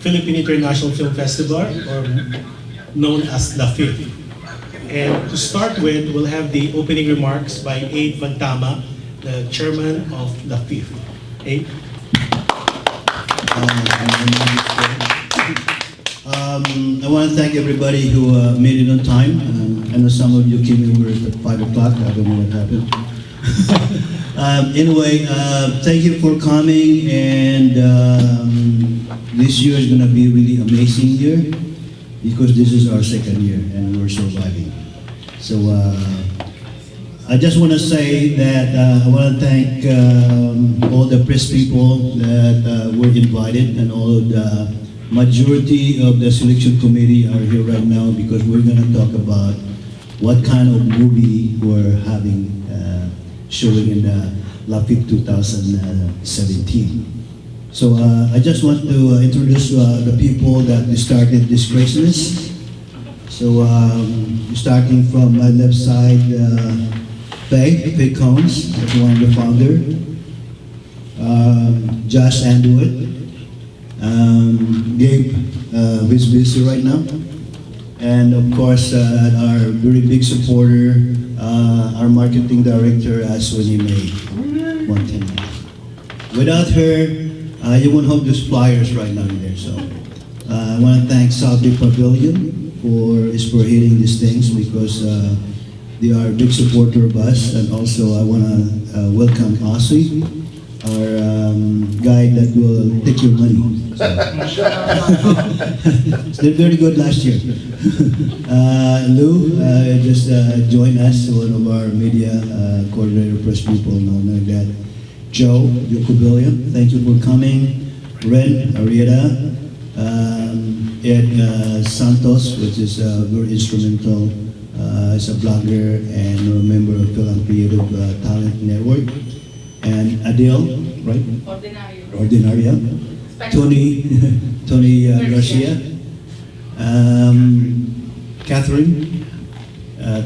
Philippine International Film Festival, or known as Lapiff. And to start with, we'll have the opening remarks by Aid Vantama, the chairman of Lapiff. Aid? I want to thank everybody who made it on time. I know some of you came over at 5 o'clock. I don't know what happened. Anyway, thank you for coming. And this year is going to be a really amazing year because this is our second year and we're surviving. So I just want to say that I want to thank all the press people that were invited, and all of the majority of the selection committee are here right now because we're going to talk about what kind of movie we're having showing in the Lapiff 2017. So I just want to introduce the people that started this craziness. So starting from my left side, Faye Combs, that's one of the founder. Josh Andwood. Gabe, who's busy right now. And of course, our very big supporter, our marketing director, Aswini May. Without her, you won't have those flyers right now in there. So I want to thank SouthBay Pavilion for spearheading these things because they are a big supporter of us. And also I want to welcome Ossie, our guy that will take your money. So. They're very good last year. Lou just joined us, one of our media coordinator press people, known like that. Joe Pavilion, thank you for coming. Ren Arieta, Ed Santos, which is very instrumental. He's a blogger and a member of Philippine Creative Talent Network. And Adele, right? Ordinaria. Tony Garcia. Catherine,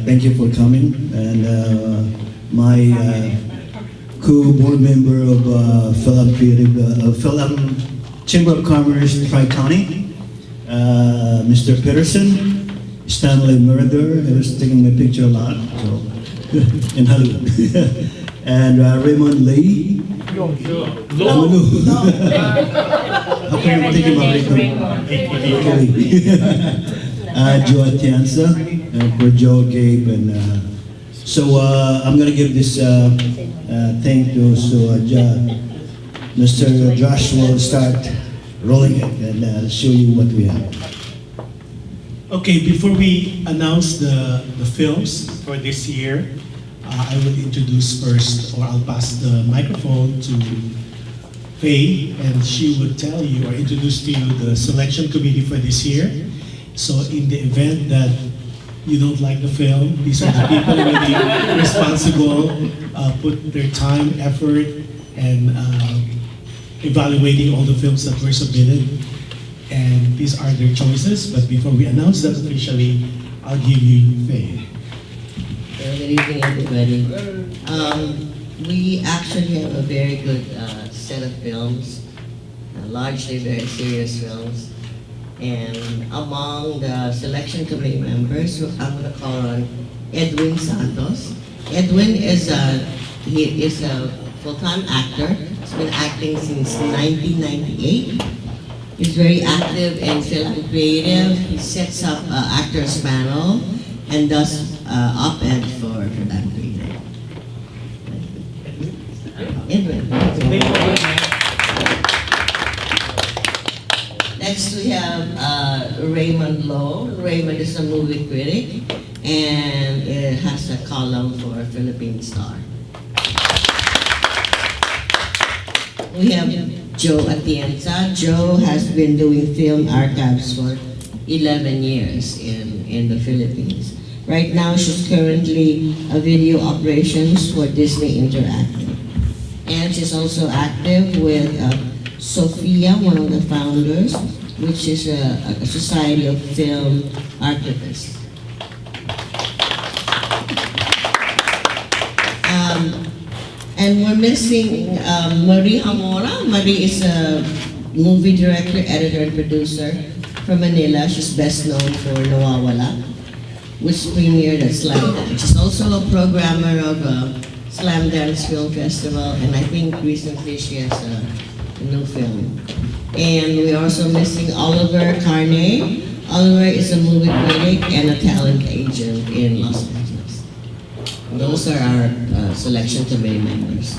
thank you for coming. And my co-board member of Philippine Chamber of Commerce, Tri-County, Mr. Peterson, Stanley Murder, I was taking my picture a lot, so, in Hollywood. And Raymond Lee. How can you think about Raymond? Joe Atienza, for Joe, Gabe, and so I'm going to give this thing to Mr. Josh will start rolling it and show you what we have. Okay, before we announce the films for this year, I will introduce first, or I'll pass the microphone to Faye, and she would tell you or introduce to you the selection committee for this year. So in the event that you don't like the film, these are the people who will be responsible, put their time, effort, and evaluating all the films that were submitted. And these are their choices, but before we announce them officially, I'll give you Faye. Good evening, everybody. We actually have a very good set of films, largely very serious films. And among the selection committee members, I'm going to call on Edwin Santos. Edwin is a full-time actor. He's been acting since 1998. He's very active in film and creative. He sets up actors panel and does op-ed for that creative. Edwin. Next we have Raymond Lowe. Raymond is a movie critic and it has a column for Philippine Star. We have Joe Atienza. Joe has been doing film archives for 11 years in the Philippines. Right now, she's currently a video operations for Disney Interactive. And she's also active with Sophia, one of the founders, which is a society of film archivists. And we're missing Marie Hamora. Marie is a movie director, editor, and producer from Manila. She's best known for Nawawala, which premiered at Slam Dance. She's also a programmer of Slam Dance Film Festival, and I think recently she has a new film. And we're also missing Oliver Carne. Oliver is a movie critic and a talent agent in Los Angeles. Those are our selection committee members.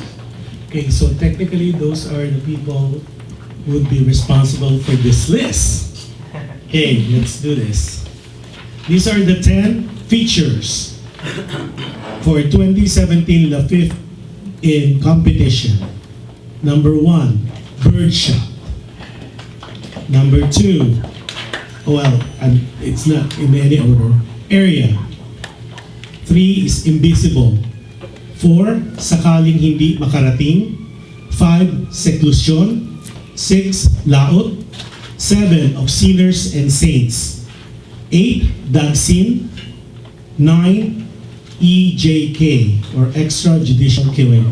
Okay, so technically those are the people who would be responsible for this list. Okay, let's do this. These are the 10 features for 2017 Lapiff in competition. Number 1, birdshot. Number 2, well, it's not in any order, area. 3 is invisible. 4, sakaling hindi makarating. 5, seclusion. 6, laot. 7, of sinners and saints. 8, dagsin. 9, EJK, or extrajudicial killing.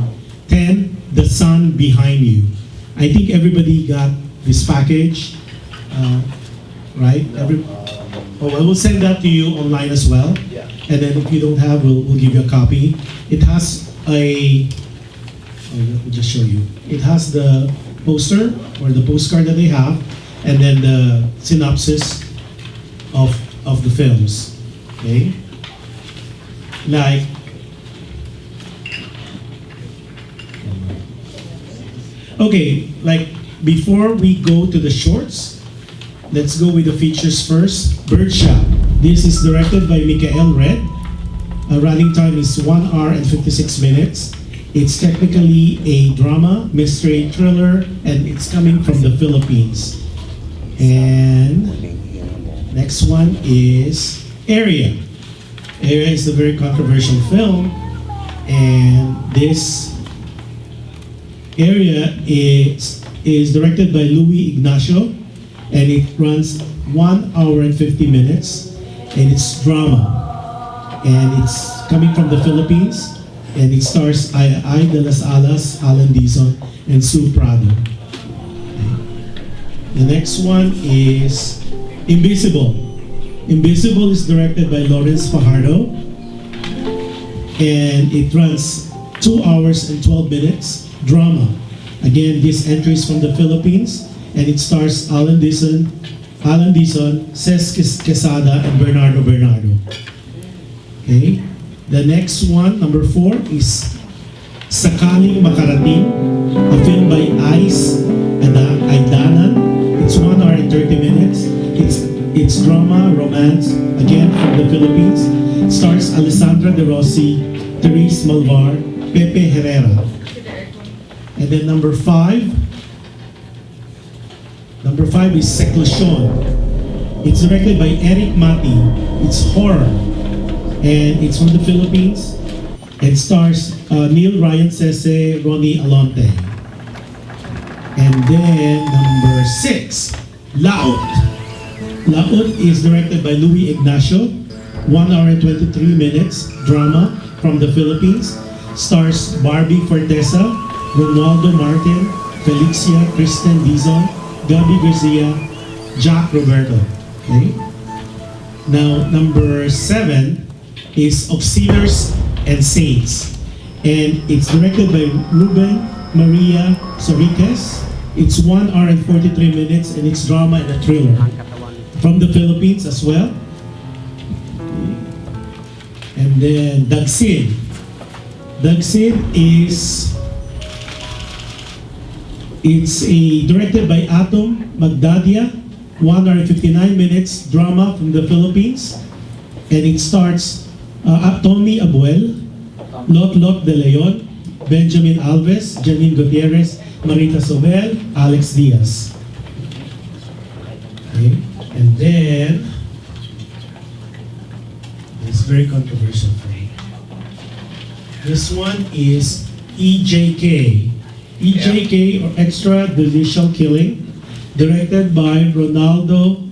10, the sun behind you. I think everybody got this package, right? I will send that to you online as well. Yeah. And then if you don't have, we'll give you a copy. It has let me just show you. It has the poster or the postcard that they have, and then the synopsis of the films. Okay? Like, okay, like before we go to the shorts, let's go with the features first. Birdshot. This is directed by Mikael Red. Running time is 1 hour and 56 minutes. It's technically a drama, mystery, thriller, and it's coming from the Philippines. And next one is Area. Area is a very controversial film, and this Area is directed by Louis Ignacio, and it runs 1 hour and 50 minutes, and it's drama. And it's coming from the Philippines, and it stars Ay de las Alas, Alan Dizon, and Sue Prado. The next one is Invisible. Invisible is directed by Lawrence Fajardo, and it runs 2 hours and 12 minutes, drama. Again, this entry is from the Philippines, and it stars Alan Dizon, Ces Quesada, and Bernardo. Okay. The next one, number 4, is Sakaling Makarating, a film by Ice Aidanan. It's 1 hour and 30 minutes. It's drama, romance, again from the Philippines. It stars Alessandra De Rossi, Therese Malvar, Pepe Herrera. And then number 5 is Seclusion. It's directed by Eric Mati. It's horror, and it's from the Philippines. It stars Neil Ryan Sese, Ronnie Alonte. And then number 6, Laot. Laot is directed by Louis Ignacio. 1 hour and 23 minutes, drama from the Philippines. Stars Barbie Fortesa, Ronaldo Martin, Felixia Kristen Dizon, Gabby Garcia, Jack Roberto. Okay? Now, number 7 is Of Sinners and Saints. And it's directed by Ruben Maria Soriques. It's 1 hour and 43 minutes, and it's drama and a thriller. From the Philippines as well. And then Dagsin. Dagsin is directed by Atom Magdadia, 1 hour and 59 minutes, drama from the Philippines. And it stars Tommy Abuel, Lot De Leon, Benjamin Alves, Janine Gutierrez, Marita Sobel, Alex Diaz. Okay. And then, it's very controversial for me. This one is EJK. EJK, or Extrajudicial Killing, directed by Rolando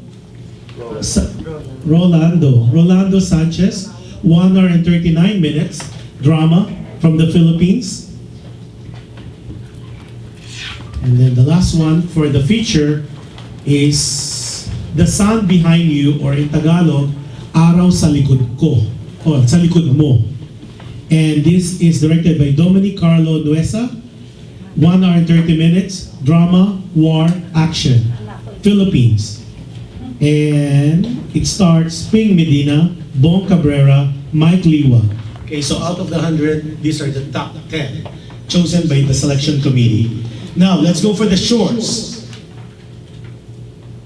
Sanchez, 1 hour and 39 minutes, drama from the Philippines. And then the last one for the feature is The Sun Behind You, or in Tagalog, Araw sa Likod Ko, or sa Likod Mo. And this is directed by Dominic Carlo Nuesa. 1 hour and 30 minutes, drama, war, action, Philippines. And it stars Ping Medina, Bong Cabrera, Mike Liwa. Okay, so out of the 100, these are the top 10 chosen by the selection committee. Now, let's go for the shorts.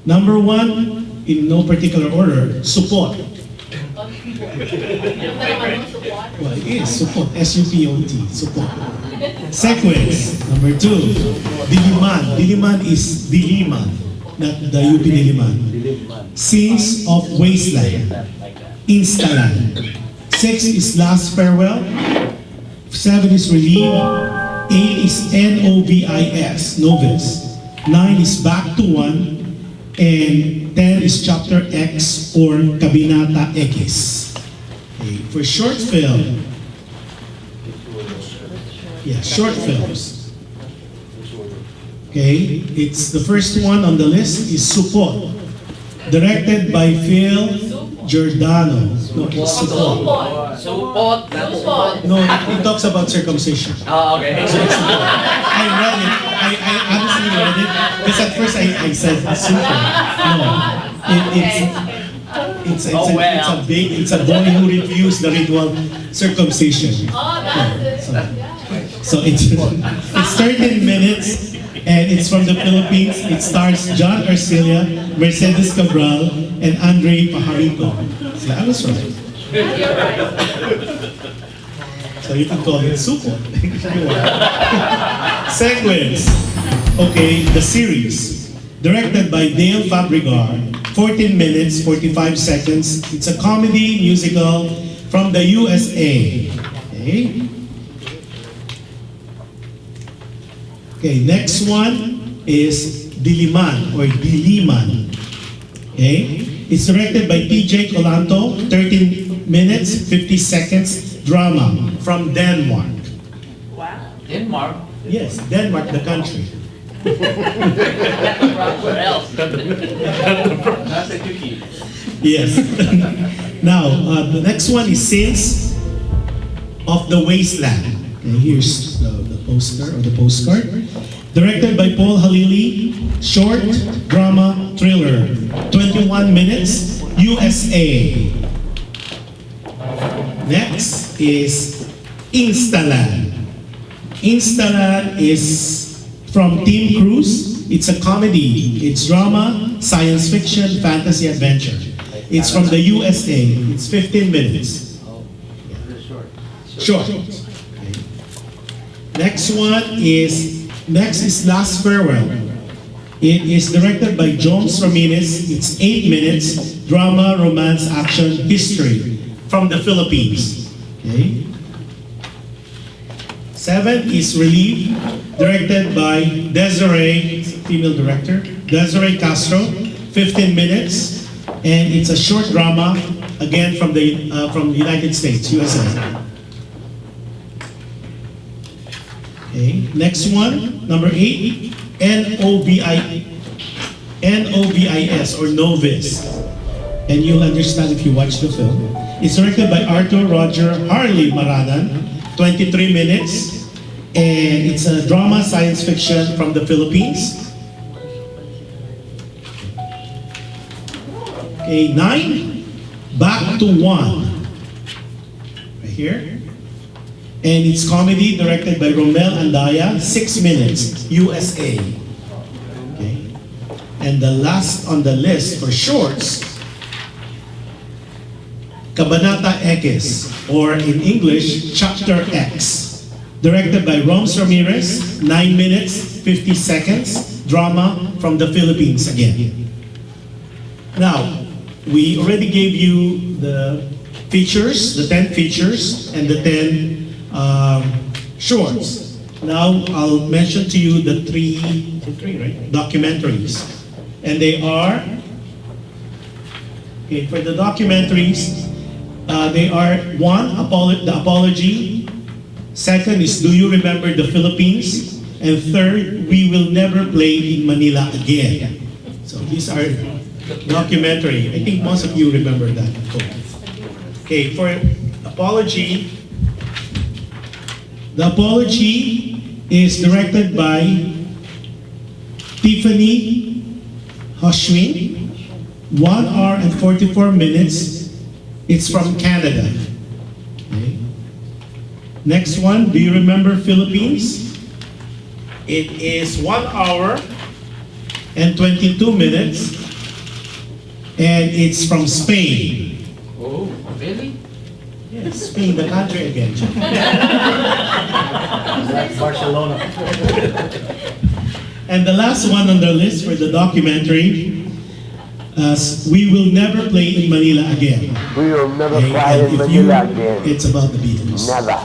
Number 1, in no particular order, Support. Well, it is Support, S-U-P-O-T, Support. Sequence, number 2, Diliman. Diliman is Diliman, not the UP Diliman. Scenes of Wasteland, Instaland. 6 is Last Farewell. 7 is Relief. 8 is Novis, Novice. 9 is Back to One. And 10 is Chapter X, or Kabinata X. Okay. For short film, short films. Okay, it's the first one on the list is Support, directed by Phil Giordano. No, it's Support. Support. No, it talks about circumcision. Oh, okay. So it's Support. I read it. I honestly read it because at first I said Support. No, it's a boy who refused the ritual circumcision. So it's 13 minutes, and it's from the Philippines. It stars John Arcilla, Mercedes Cabral, and Andre Pajarito. So I was right. So you can call it Support. Sequence. Okay, the series. Directed by Dale Fabregar. 14 minutes, 45 seconds. It's a comedy musical from the USA. Okay. Okay, next one is Diliman, or Diliman. Okay, it's directed by PJ Colanto, 13 minutes, 50 seconds, drama from Denmark. Wow. Denmark? Yes, Denmark, the country. Where else? That's a cookie. Yes. Now, the next one is Sins of the Wasteland. Okay, here's the poster or the postcard. Directed by Paul Halili, short drama thriller, 21 minutes, USA. Next is Instaland. Instaland is from Team Cruise. It's a comedy. It's drama, science fiction, fantasy, adventure. It's from the USA. It's 15 minutes. Short. Okay. Next is Last Farewell. It is directed by Jones Ramirez. It's 8 minutes, drama, romance, action, history from the Philippines. Okay. 7 is Relief, directed by Desiree, female director, Desiree Castro, 15 minutes, and it's a short drama, again from the United States, USA. Okay, next one, number 8, Novis, or Novice. And you'll understand if you watch the film. It's directed by Arthur Roger Harley Maranan, 23 minutes. And it's a drama, science fiction from the Philippines. Okay, 9, Back to One. Right here. And it's comedy directed by Romel Andaya, 6 minutes, USA. Okay. And the last on the list for shorts, Kabanata X, or in English, Chapter X. Directed by Roms Ramirez, 9 minutes, 50 seconds, drama from the Philippines again. Now, we already gave you the features, the 10 features, and the 10 shorts. Now, I'll mention to you the three documentaries. And they are, okay, for the documentaries, they are 1, The Apology. 2nd is Do You Remember the Philippines? And third, We Will Never Play in Manila Again. So these are documentary. I think most of you remember that. Okay, for apology, the apology is directed by Tiffany Hoshwin, 1 hour and 44 minutes. It's from Canada. Okay. Next one, do you remember Philippines? It is 1 hour and 22 minutes, and it's from Spain. Oh, really? Yes, Spain, the country again. Barcelona. And the last one on the list for the documentary, We Will Never Play in Manila Again. We will never Okay, fly and in if you- Manila again. It's about the Beatles. Never.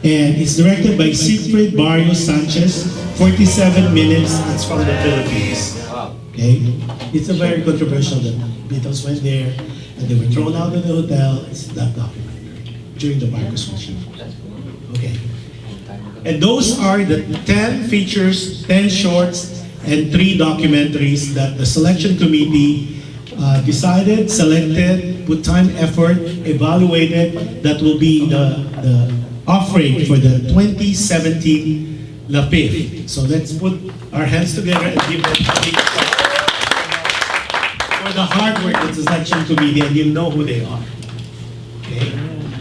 And it's directed by Siegfried Barrios Sanchez, 47 minutes, it's from the Philippines. Wow. Okay? It's a very controversial that Beatles went there and they were thrown out of the hotel. It's that documentary during the Marcos regime. Okay. And those are the 10 features, 10 shorts, and 3 documentaries that the selection committee decided, selected, put time, effort, evaluated, that will be the offering for the 2017 Lapiff. So let's put our hands together and give them a big applause for the hard work of the selection committee, and you know who they are. Okay?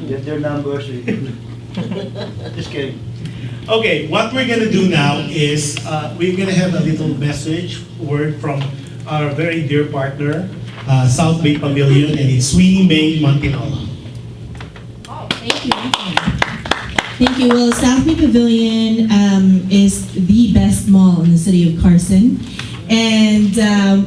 Get their numbers. Just kidding. Okay, what we're gonna do now is we're gonna have a little message word from our very dear partner, SouthBay Pavilion, and it's Sweeney May Montinola. Thank you. Thank you. Well, SouthBay Pavilion is the best mall in the city of Carson. And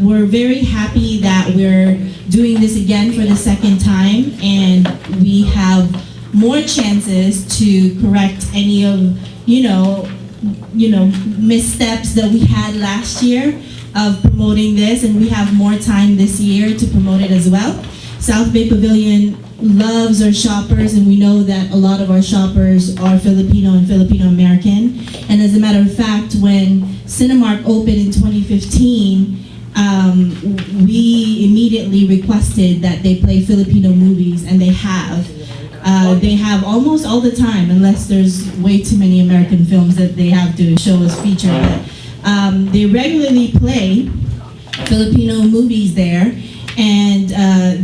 we're very happy that we're doing this again for the second time. And we have more chances to correct any of, missteps that we had last year of promoting this. And we have more time this year to promote it as well. SouthBay Pavilion loves our shoppers, and we know that a lot of our shoppers are Filipino and Filipino American. And as a matter of fact, when Cinemark opened in 2015, we immediately requested that they play Filipino movies, and they have. They have almost all the time, unless there's way too many American films that they have to show as feature. But they regularly play Filipino movies there. And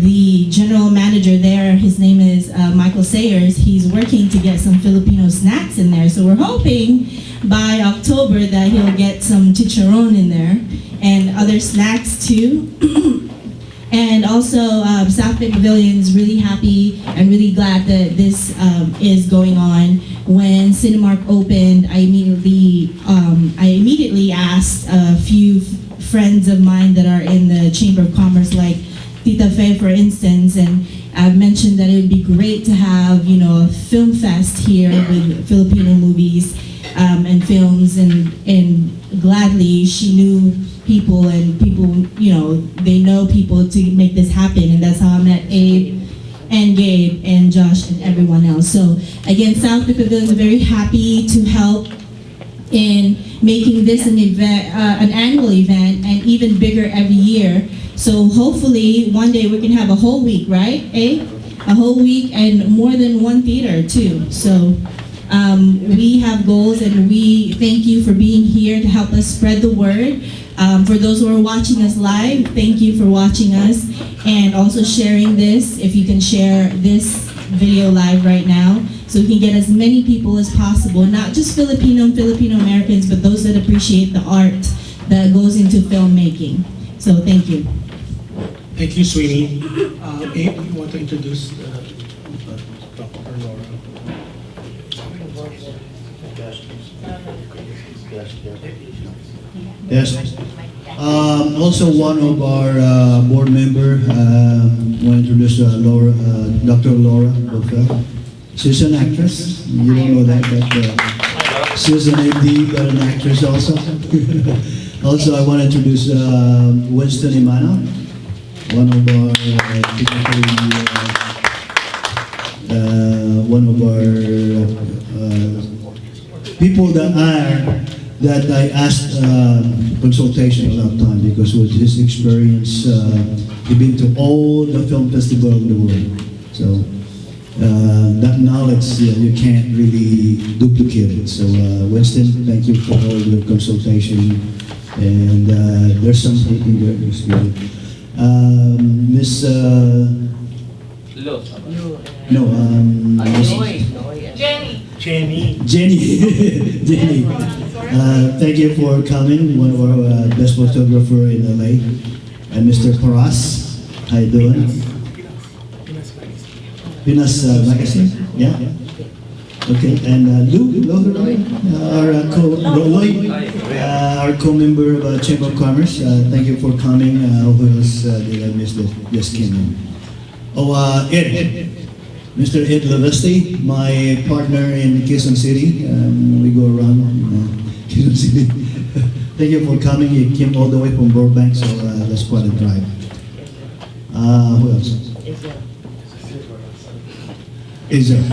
the general manager there, his name is Michael Sayers, he's working to get some Filipino snacks in there. So we're hoping by October that he'll get some chicharron in there and other snacks too. And also, SouthBay Pavilion is really happy and really glad that this is going on. When Cinemark opened, I immediately asked a few friends of mine that are in the Chamber of Commerce, like Tita Fe, for instance, and I've mentioned that it would be great to have, a film fest here with Filipino movies and films, and gladly she knew people, and people, they know people to make this happen, and that's how I met Abe and Gabe and Josh and everyone else. So again, SouthBay Pavilion is very happy to help in making this an event, an annual event, and even bigger every year. So hopefully one day we can have a whole week, right, A whole week, and more than one theater too. So we have goals, and we thank you for being here to help us spread the word. For those who are watching us live, thank you for watching us, and also sharing this. If you can share this video live right now, so we can get as many people as possible, not just Filipino and Filipino Americans, but those that appreciate the art that goes into filmmaking. So thank you. Thank you, Sweeney. Abe, you want to introduce Dr. Laura? Yes. Also, one of our board member, want to introduce Laura, Dr. Laura Bofel. She's an actress. You don't know that, but she's an MD, but an actress also. Also, I want to introduce Winston Imano, one of our one of our people that are that I asked consultation a lot of time because with his experience, he's been to all the film festivals of the world. So that knowledge you can't really duplicate it. So Winston, thank you for all your consultation. And there's something in there. It's good. Miss Lo. no Miss Jenny. Jenny. Thank you for coming. One of our best photographer in LA, and Mr. Paras. How you doing? Pinas Magazine. Yeah. Okay, and Lou, our co-member of Chamber of Commerce. Thank you for coming. Who else did I miss that just came in? Oh, Ed. Mr. Ed Lavesti, my partner in Quezon City. We go around Quezon City. Thank you for coming. You came all the way from Burbank, so that's quite a drive. Who else? Israel.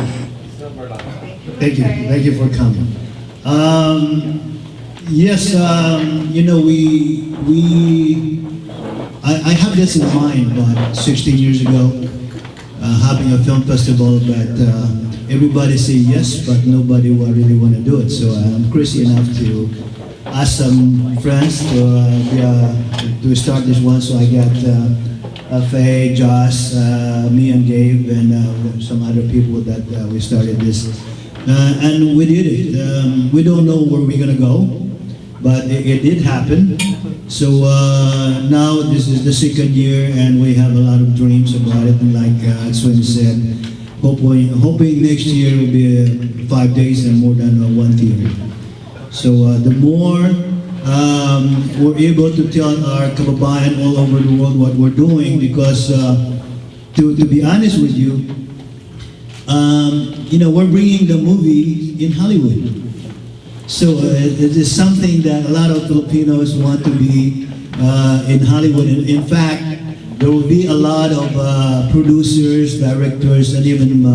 Thank you for coming. Yes, you know, I have this in mind about 16 years ago, having a film festival, but everybody say yes, but nobody will really want to do it. So I'm crazy enough to ask some friends to start this one. So I got Faye, Josh, me and Gabe, and some other people that we started this. And we did it. We don't know where we're gonna go, but it did happen. So now this is the second year, and we have a lot of dreams about it. And like Swin said, hoping next year will be 5 days and more than one theater. So the more we're able to tell our kababayan all over the world what we're doing, because to be honest with you, you know, we're bringing the movie in Hollywood. So it is something that a lot of Filipinos want to be in Hollywood. In fact, there will be a lot of producers, directors, and even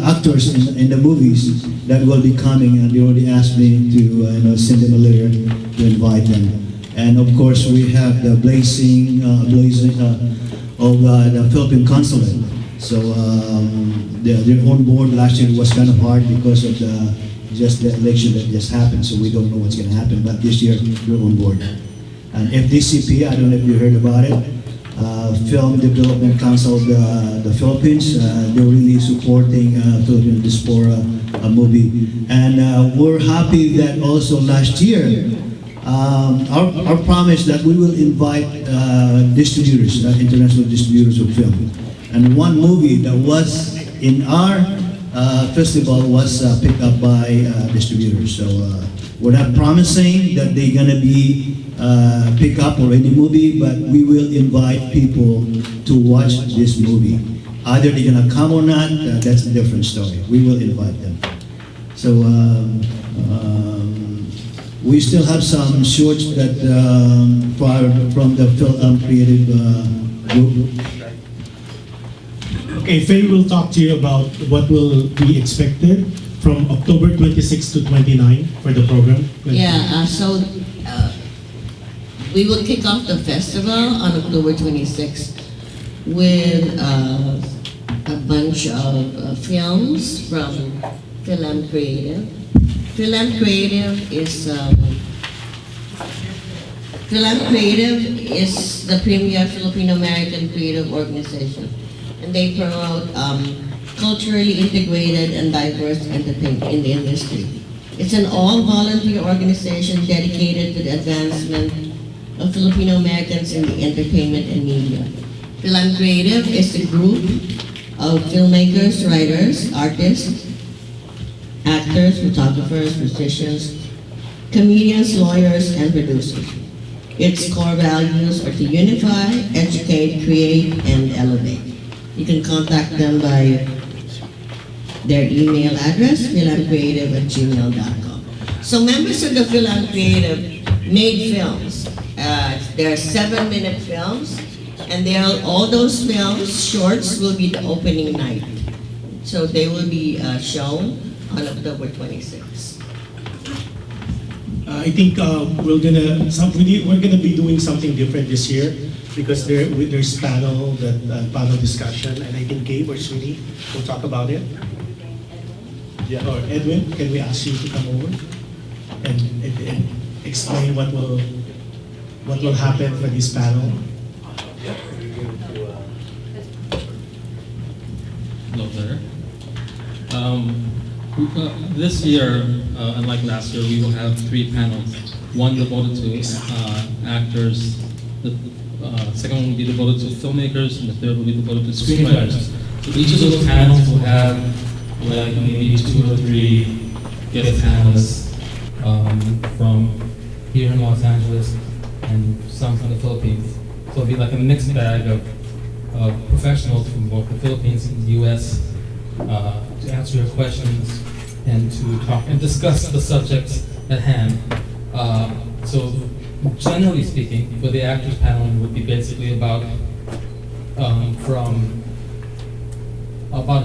actors in the movies that will be coming, and they already asked me to send them a letter to invite them. And of course, we have the blazing of the Philippine consulate. So they're on board. Last year was kind of hard because of the election that just happened, so we don't know what's going to happen. But this year, they're on board. And FDCP, I don't know if you heard about it, Film Development Council of the Philippines, they're really supporting Filipino diaspora movie. And we're happy that also last year, our promise that we will invite distributors, international distributors of film. And one movie that was in our festival was picked up by distributors. So we're not promising that they're gonna be pick up or any movie, but we will invite people to watch this movie. Either they're gonna come or not, that's a different story. We will invite them. So we still have some shorts that from the film creative group. Okay, Faye will talk to you about what will be expected from October 26 to 29 for the program. Yeah, so we will kick off the festival on October 26th with a bunch of films from Philam Creative. Philam Creative is the premier Filipino-American creative organization, and they promote culturally integrated and diverse entertainment in the industry. It's an all-volunteer organization dedicated to the advancement of Filipino Americans in the entertainment and media. Philam Creative is a group of filmmakers, writers, artists, actors, photographers, musicians, comedians, lawyers, and producers. Its core values are to unify, educate, create, and elevate. You can contact them by their email address, philamcreative@gmail.com. So members of the Philam Creative made films. They're 7-minute films, and all those films, shorts, will be the opening night. So they will be shown on October 26th. I think we're gonna be doing something different this year because there's panel discussion, and I think Gabe or Srini will talk about it. Yeah, or Edwin, can we ask you to come over and explain what will happen for this panel? Hello there. This year, unlike last year, we will have 3 panels. One devoted to actors, the second one will be devoted to filmmakers, and the third will be devoted to screenwriters. So each of those panels will have like maybe 2 or 3 guest panelists from here in Los Angeles and some from the Philippines. So it'll be like a mixed bag of professionals from both the Philippines and the U.S. To answer your questions and to talk and discuss the subjects at hand. So generally speaking, for the actors panel, it would be basically about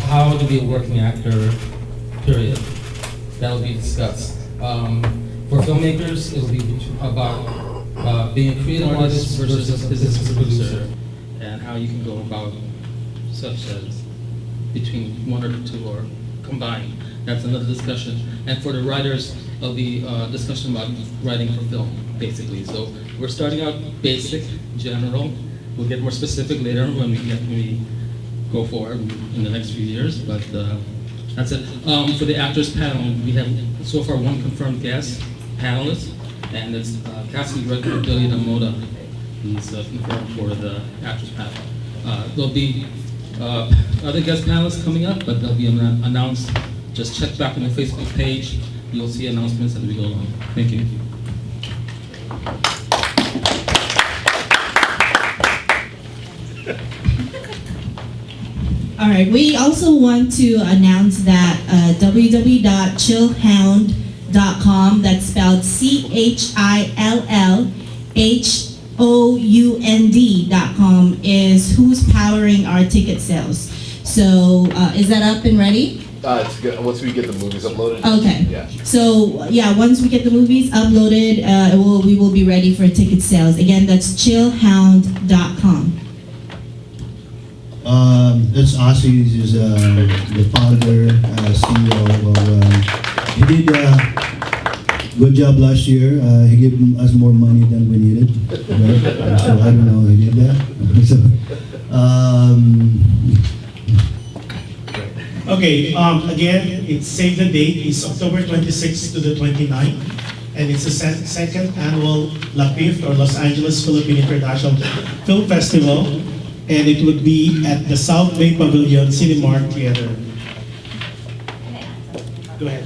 how to be a working actor, period. That will be discussed. For filmmakers, it will be about being a creative artist versus a business producer, and how you can go about such as between 1 or 2 or combined. That's another discussion. And for the writers, it'll be discussion about writing for film, basically. So we're starting out basic, general. We'll get more specific later when we go forward in the next few years. But that's it. For the actors panel, we have so far 1 confirmed guest panelist, and it's casting director Pavilion Amoda. He's confirmed for the actors panel. There'll be other guest panelists coming up, but they'll be announced. Just check back on the Facebook page. You'll see announcements as we go along. Thank you. All right, we also want to announce that www.chillhound.com, that's spelled CHILLHOUND.com, is who's powering our ticket sales. So is that up and ready? It's good. Once we get the movies uploaded. Okay. Yeah. So yeah, once we get the movies uploaded, we will be ready for ticket sales. Again, that's chillhound.com. That's Ozzy, is the founder, CEO of, he did a good job last year. He gave us more money than we needed, right? So I don't know, he did that. Okay, again, it's save the date. It's October 26th to the 29th, and it's the second annual Lapiff, or Los Angeles Philippine International Film Festival, and it would be at the SouthBay Pavilion, Cinemark Theater. Go ahead.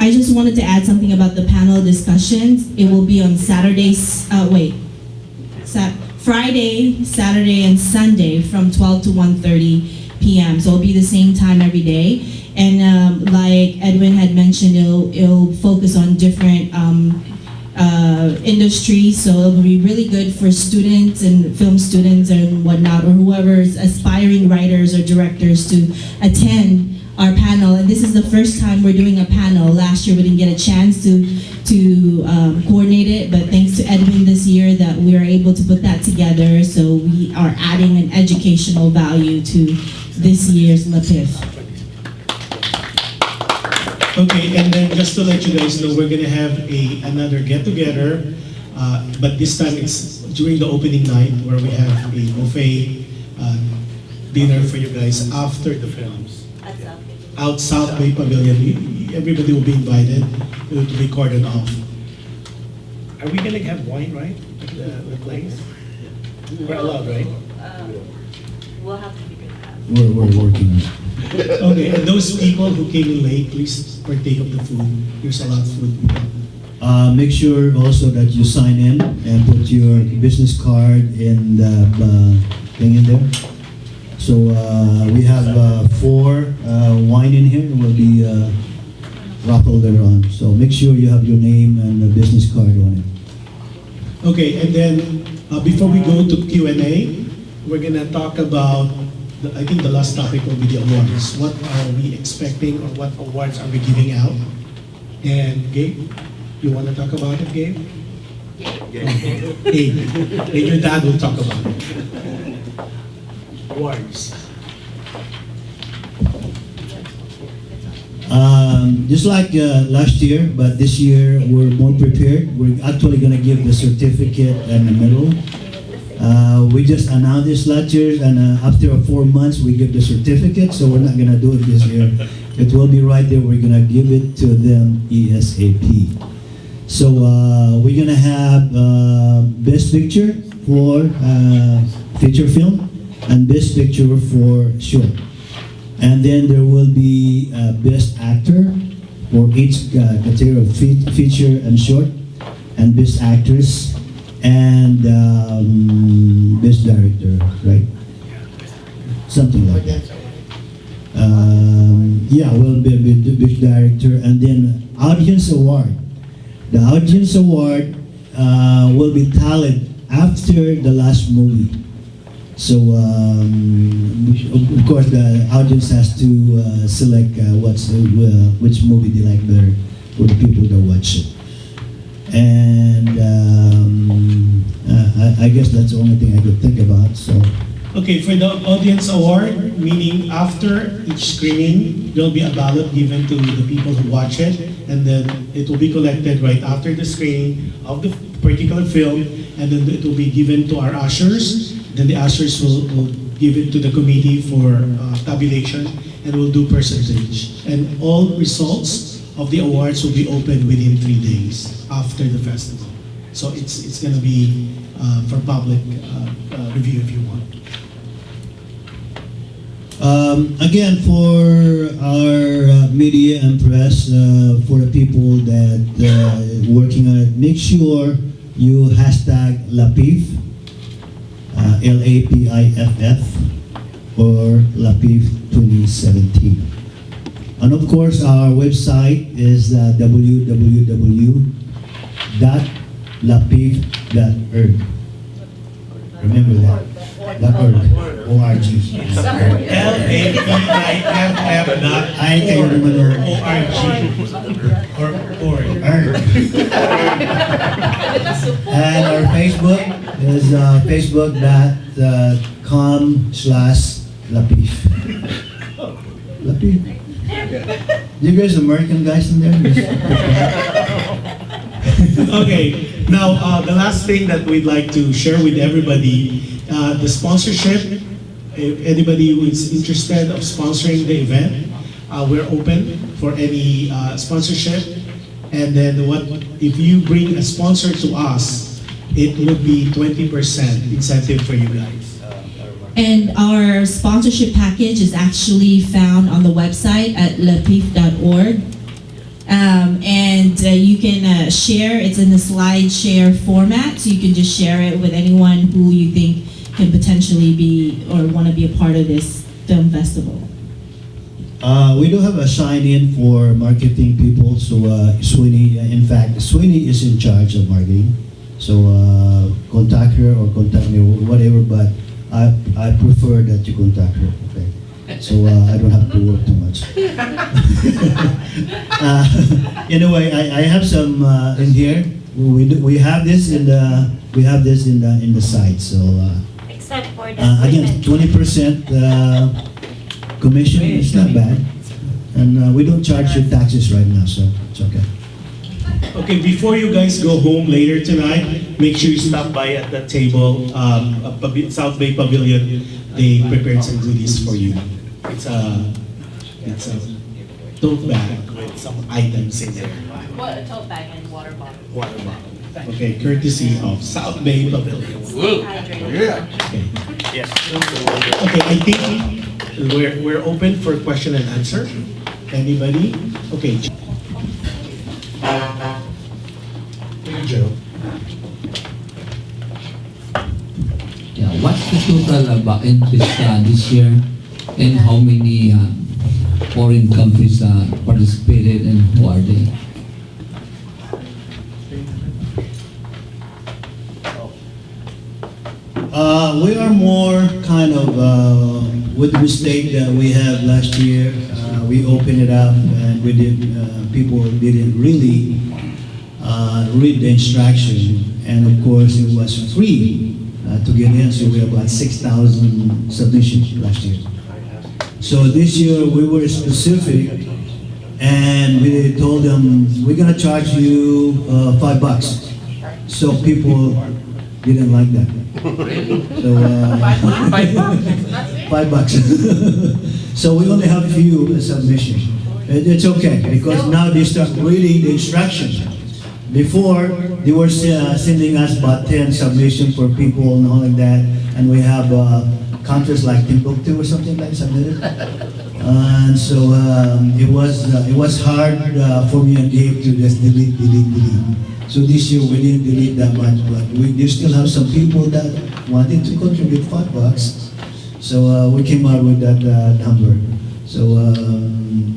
I just wanted to add something about the panel discussions. It will be on Friday, Saturday, and Sunday from 12 to 1:30 p.m. So it'll be the same time every day. And like Edwin had mentioned, it'll focus on different industries. So it'll be really good for students and film students and whatnot, or whoever's aspiring writers or directors to attend our panel. And this is the first time we're doing a panel. Last year we didn't get a chance to coordinate it, but thanks to Edwin this year that we are able to put that together. So we are adding an educational value to this year's Lapiff. Okay, and then just to let you guys know, we're gonna have another get-together, but this time it's during the opening night, where we have a buffet dinner for you guys after the films. Out SouthBay Pavilion. Everybody will be invited. It will be cordoned off. Are we gonna have wine, right? The place? We're allowed, right? We'll have to figure that out. We're working on it. Okay, and those people who came in late, please partake of the food. There's a lot of food. Make sure also that you sign in and put your business card in the thing in there. So we have 4 wine in here. Will be raffled later on. So make sure you have your name and the business card on it. Okay, and then before we go to Q&A, we're gonna talk about, I think the last topic will be the awards. What are we expecting, or what awards are we giving out? And Gabe? You want to talk about it, Gabe? Gabe. Maybe your dad will talk about it. Awards. Just like last year, but this year we're more prepared. We're actually going to give the certificate and the medal. We just announced this last year, and after 4 months we give the certificate, so we're not going to do it this year. It will be right there. We're going to give it to them ASAP. So we're going to have Best Picture for feature film and Best Picture for short. And then there will be Best Actor for each category of feature and short, and Best Actress, and Best Director, right? Something like that. Yeah, will be Best Director, and then Audience Award. The Audience Award will be tallied after the last movie. So, of course, the audience has to select which movie they like better for the people that watch it. And I guess that's the only thing I could think about. So. Okay, for the Audience Award, meaning after each screening, there'll be a ballot given to the people who watch it, and then it will be collected right after the screening of the particular film, and then it will be given to our ushers. Then the ushers will give it to the committee for tabulation, and we'll do percentage. And all results of the awards will be open within 3 days after the festival. So it's going to be for public review if you want. Again, for our media and press, for the people that working on it, make sure you hashtag Lapiff, Lapiff, or Lapiff 2017. And of course, our website is www.lapiff.org. Remember that. .org. O-R-G. L-A-P-I-F-F.org. And our Facebook is facebook.com/Lapiff. Lapiff. You guys American guys in there? Okay, now the last thing that we'd like to share with everybody, the sponsorship. If anybody who is interested of sponsoring the event, we're open for any sponsorship. And then if you bring a sponsor to us, it would be 20% incentive for you guys. And our sponsorship package is actually found on the website at lapiff.org. And you can share, it's in the slide share format, so you can just share it with anyone who you think can potentially be or want to be a part of this film festival. We do have a sign-in for marketing people, so Sweeney, in fact, Sweeney is in charge of marketing. So contact her or contact me, whatever, but I prefer that you contact her, okay? So I don't have to work too much. Anyway, I have some in here. We have this in the site. So Except for the again, 20% commission. It's not bad, and we don't charge you taxes right now, so it's okay. Okay, before you guys go home later tonight, make sure you stop by at the table, SouthBay Pavilion. They prepared some goodies for you. It's a tote bag with some items in there. What, a tote bag and water bottle. Water bottle. Okay, courtesy of SouthBay Pavilion. Stay hydrated. Okay. Yes. Okay, I think we're open for question and answer. Anybody? Okay. Joe. Yeah, what's the total entries this year, and how many foreign countries participated, and who are they? We are more kind of with the mistake that we had last year. We opened it up, and we did. People didn't really read the instruction, and of course it was free to get in. So we have about 6,000 submissions last year. So this year we were specific, and we told them we're gonna charge you $5. So people didn't like that. So $5. So we only have a few submissions. It's okay because now they start reading the instructions. Before they were sending us about 10 submissions for people and all like that, and we have countries like Timbuktu or something like that. And so it was hard for me and Dave to just delete. So this year we didn't delete that much, but we still have some people that wanted to contribute $5. So we came out with that number. So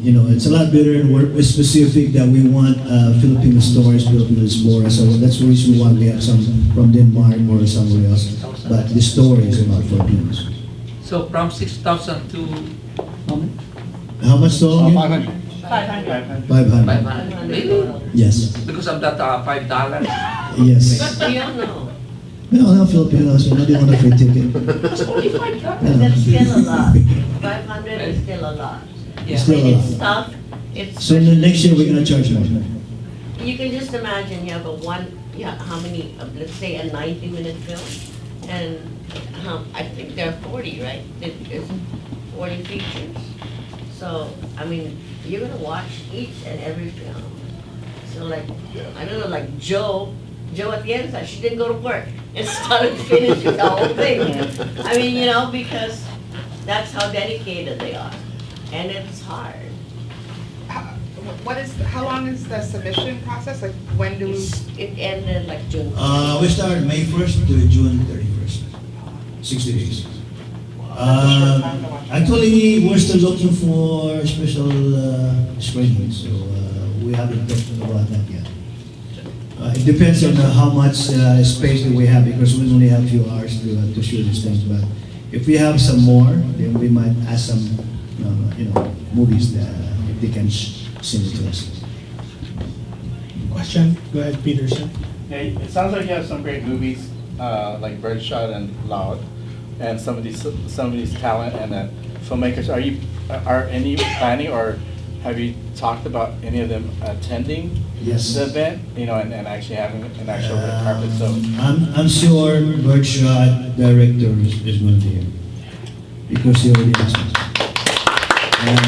you know, it's a lot better and we're specific that we want Filipino stories, Filipino diaspora. So that's the reason why we have some from Denmark or somewhere else. But the story is about Filipinos. So from 6,000 to how many? How much so? 500. 500. 500. Really? Yes. Because of that $5? Yes. We don't know. No, no Filipinos, you know, they want a free ticket. It's only $5. That's still a lot. 500 is still a lot. Yeah. Still a It's lot. tough. It's So next year we're gonna charge more. you can just imagine you have how many, let's say a 90-minute film, and I think there are 40, right? It's 40 features. So, I mean, you're gonna watch each and every film. So like, I don't know, like Joe at the end, she didn't go to work and started finishing the whole thing. I mean, you know, because that's how dedicated they are. And it's hard. How long is the submission process? Like when do we? It ended like June. We started May 1st to June 31st. 60 days. Actually, we're still looking for special screening, so we haven't talked about that yet. It depends on how much space that we have because we only have a few hours to shoot these things. But if we have some more, then we might add some, movies that if they can send it to us. Question? Go ahead, Peterson. Yeah, it sounds like you have some great movies like Birdshot and Loud, and some of these talent and filmmakers. Are any planning or have you talked about any of them attending Yes. the event? You know, and actually having an actual red carpet. So I'm sure Birdshot director is going to be here because he already asked me. And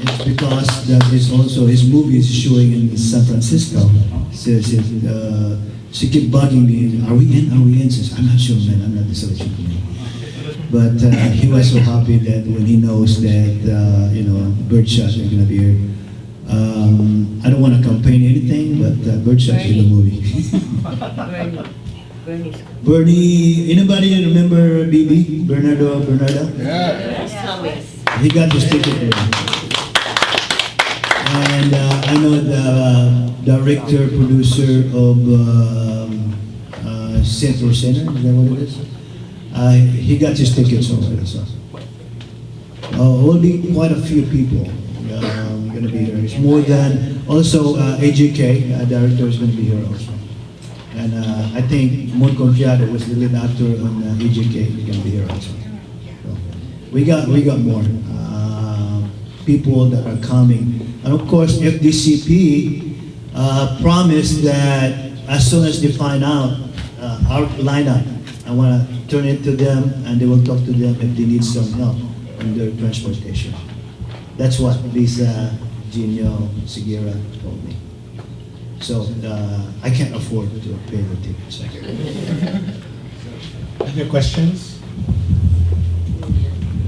it's because that is also his movie is showing in San Francisco. She keep bugging me. Are we in? Are we in? Says, I'm not sure, man. I'm not the selection committee. But he was so happy that when he knows that Birdshot is going to be here. I don't want to campaign anything, but Birdshot is in the movie. Bernie, anybody remember BB? Bernardo? That's coming. He got his ticket. And I know the director, producer of Central Center, is that what it is? He got his tickets already. So. Will be quite a few people going to be here. It's more than, also AJK, director is going to be here also. And I think Mon Confiado was the lead actor on AJK, he's going to be here also. So, we got more people that are coming. And of course, FDCP promised that as soon as they find out our lineup, I want to turn it to them and they will talk to them if they need some help on their transportation. That's what Lisa Gino Segura told me. So I can't afford to pay the tickets. Other questions?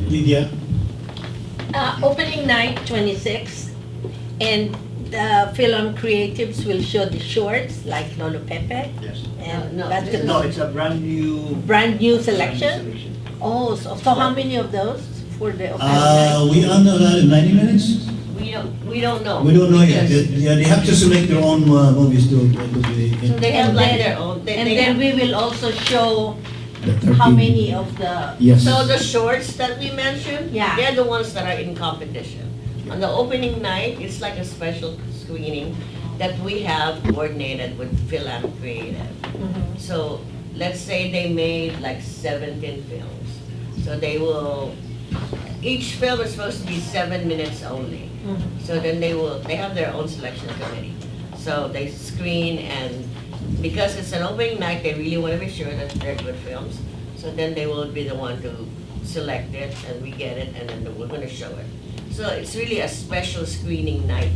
Lydia? Opening night, 26th, and the film creatives will show the shorts like Lolo Pepe. Yes. And No, basketball. it's a brand Brand new selection? Oh, so how many of those for the opening night? We only allowed 90 minutes. We don't know. We don't know yet. Because They have to select their own movies to be So they have And like then- their own. And then we will also show the 13. how many of the, Yes. So the shorts that we mentioned, Yeah. they're the ones that are in competition. On the opening night, it's like a special screening, that we have coordinated with Film Creative. So let's say they made like 17 films. So they will, each film is supposed to be 7 minutes only. So then they have their own selection committee. So they screen, and because it's an opening night, they really want to be sure that they're good films. So then they will be the one to select it, and we get it, and then we're going to show it. So it's really a special screening night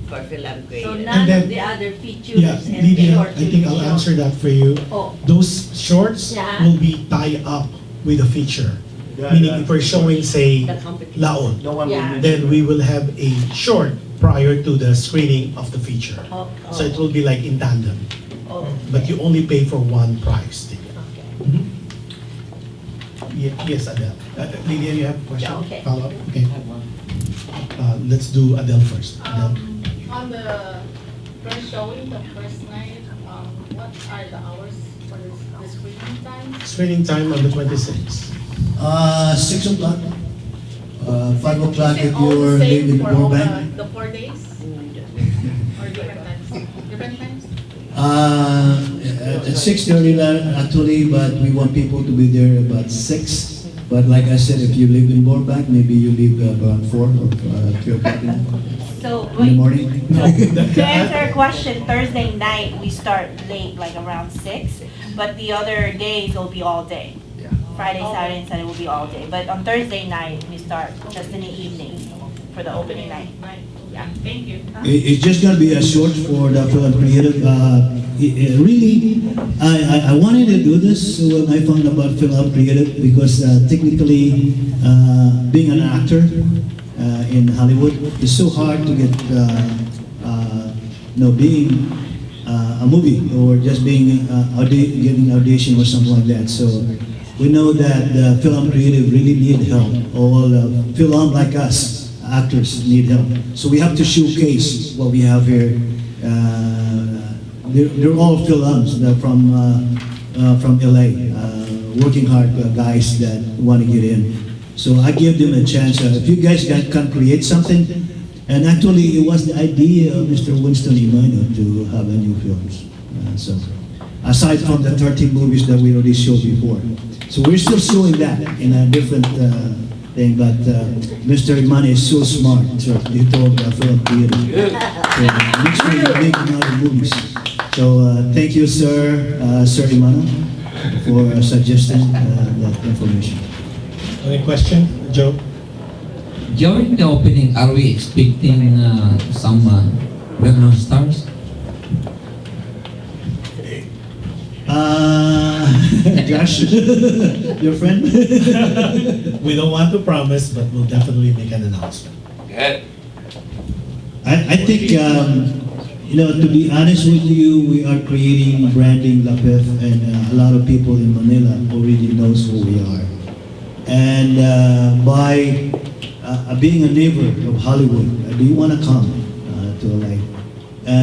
for Film Creative. So And none then- of the other features Yeah, and Lydia, short I think I'll film. answer that for you. Oh. Those shorts Yeah. will be tied up with a feature. Meaning if we're showing, say, The competition. Laon, No one Yeah. will then we will have a short prior to the screening of the feature. Oh, So it will be like in tandem, oh, but you only pay for one price ticket. okay. Yes, Adele. Lydia, you have a question? Yeah, okay. Follow up? Okay. Let's do Adele first. Adele. On the first showing, the first night, what are the hours for the screening time? Screening time on the 26th. 6 o'clock, 5 o'clock Is it if all you're the same leaving for all Burbank. the 4 days? Or different times? Different times? At 6:30 actually, but we want people to be there about 6. But like I said, if you live in Burbank, maybe you leave about 4 or 3 o'clock So, in the morning. to answer your question, Thursday night, we start late, like around 6, but the other days will be all day. Friday, Saturday, and Sunday will be all day. But on Thursday night, we start just in the evening for the opening night. Right. Yeah. Thank you. It's just gonna be a short for the Film Creative. Really, I wanted to do this when I found about Film Creative because technically, being an actor in Hollywood is so hard to get, being a movie or just being getting audition or something like that. So we know that the Film Creative really need help. All film like us, actors need help. So we have to showcase what we have here. They're all films from LA, working hard guys that want to get in. So I give them a chance. If you guys can create something, and actually it was the idea of Mr. Winston Imano to have a new films. So aside from the 13 movies that we already showed before. So we're still showing that in a different thing, but Mr. Imano is so smart, so he told the Film Creative. So make sure you make another movies. So thank you, sir, Sir Imano, for suggesting that information. Any question, Joe? During the opening, are we expecting some well-known stars? Josh, your friend? We don't want to promise, but we'll definitely make an announcement. I think, to be honest with you, we are creating branding Lapiff, and a lot of people in Manila already knows who we are. And by being a neighbor of Hollywood, do you want to come to LA?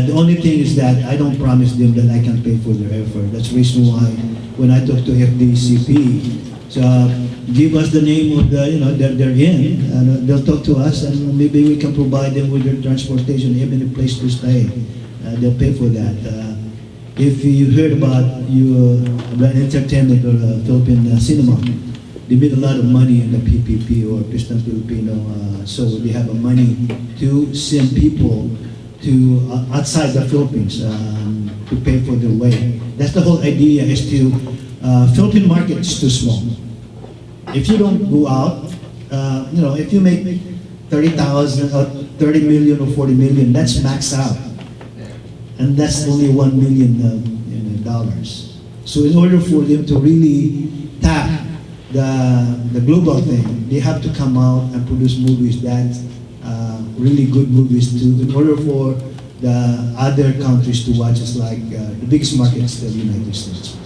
The only thing is that I don't promise them that I can pay for their effort. That's the reason why when I talk to FDCP, so give us the name of the, that they're in, and they'll talk to us, and maybe we can provide them with their transportation, even a place to stay. They'll pay for that. If you heard about entertainment or Philippine Cinemark, they made a lot of money in the PPP or Pistan Filipino, so they have money to send people to outside the Philippines to pay for their way. That's the whole idea, is to, Philippine market is too small. If you don't go out, if you make 30,000 or 30 million or 40 million, that's max out. And that's only $1 million dollars. So in order for them to really tap the global thing, they have to come out and produce movies that really good movies in order for the other countries to watch us, like the biggest market is the United States.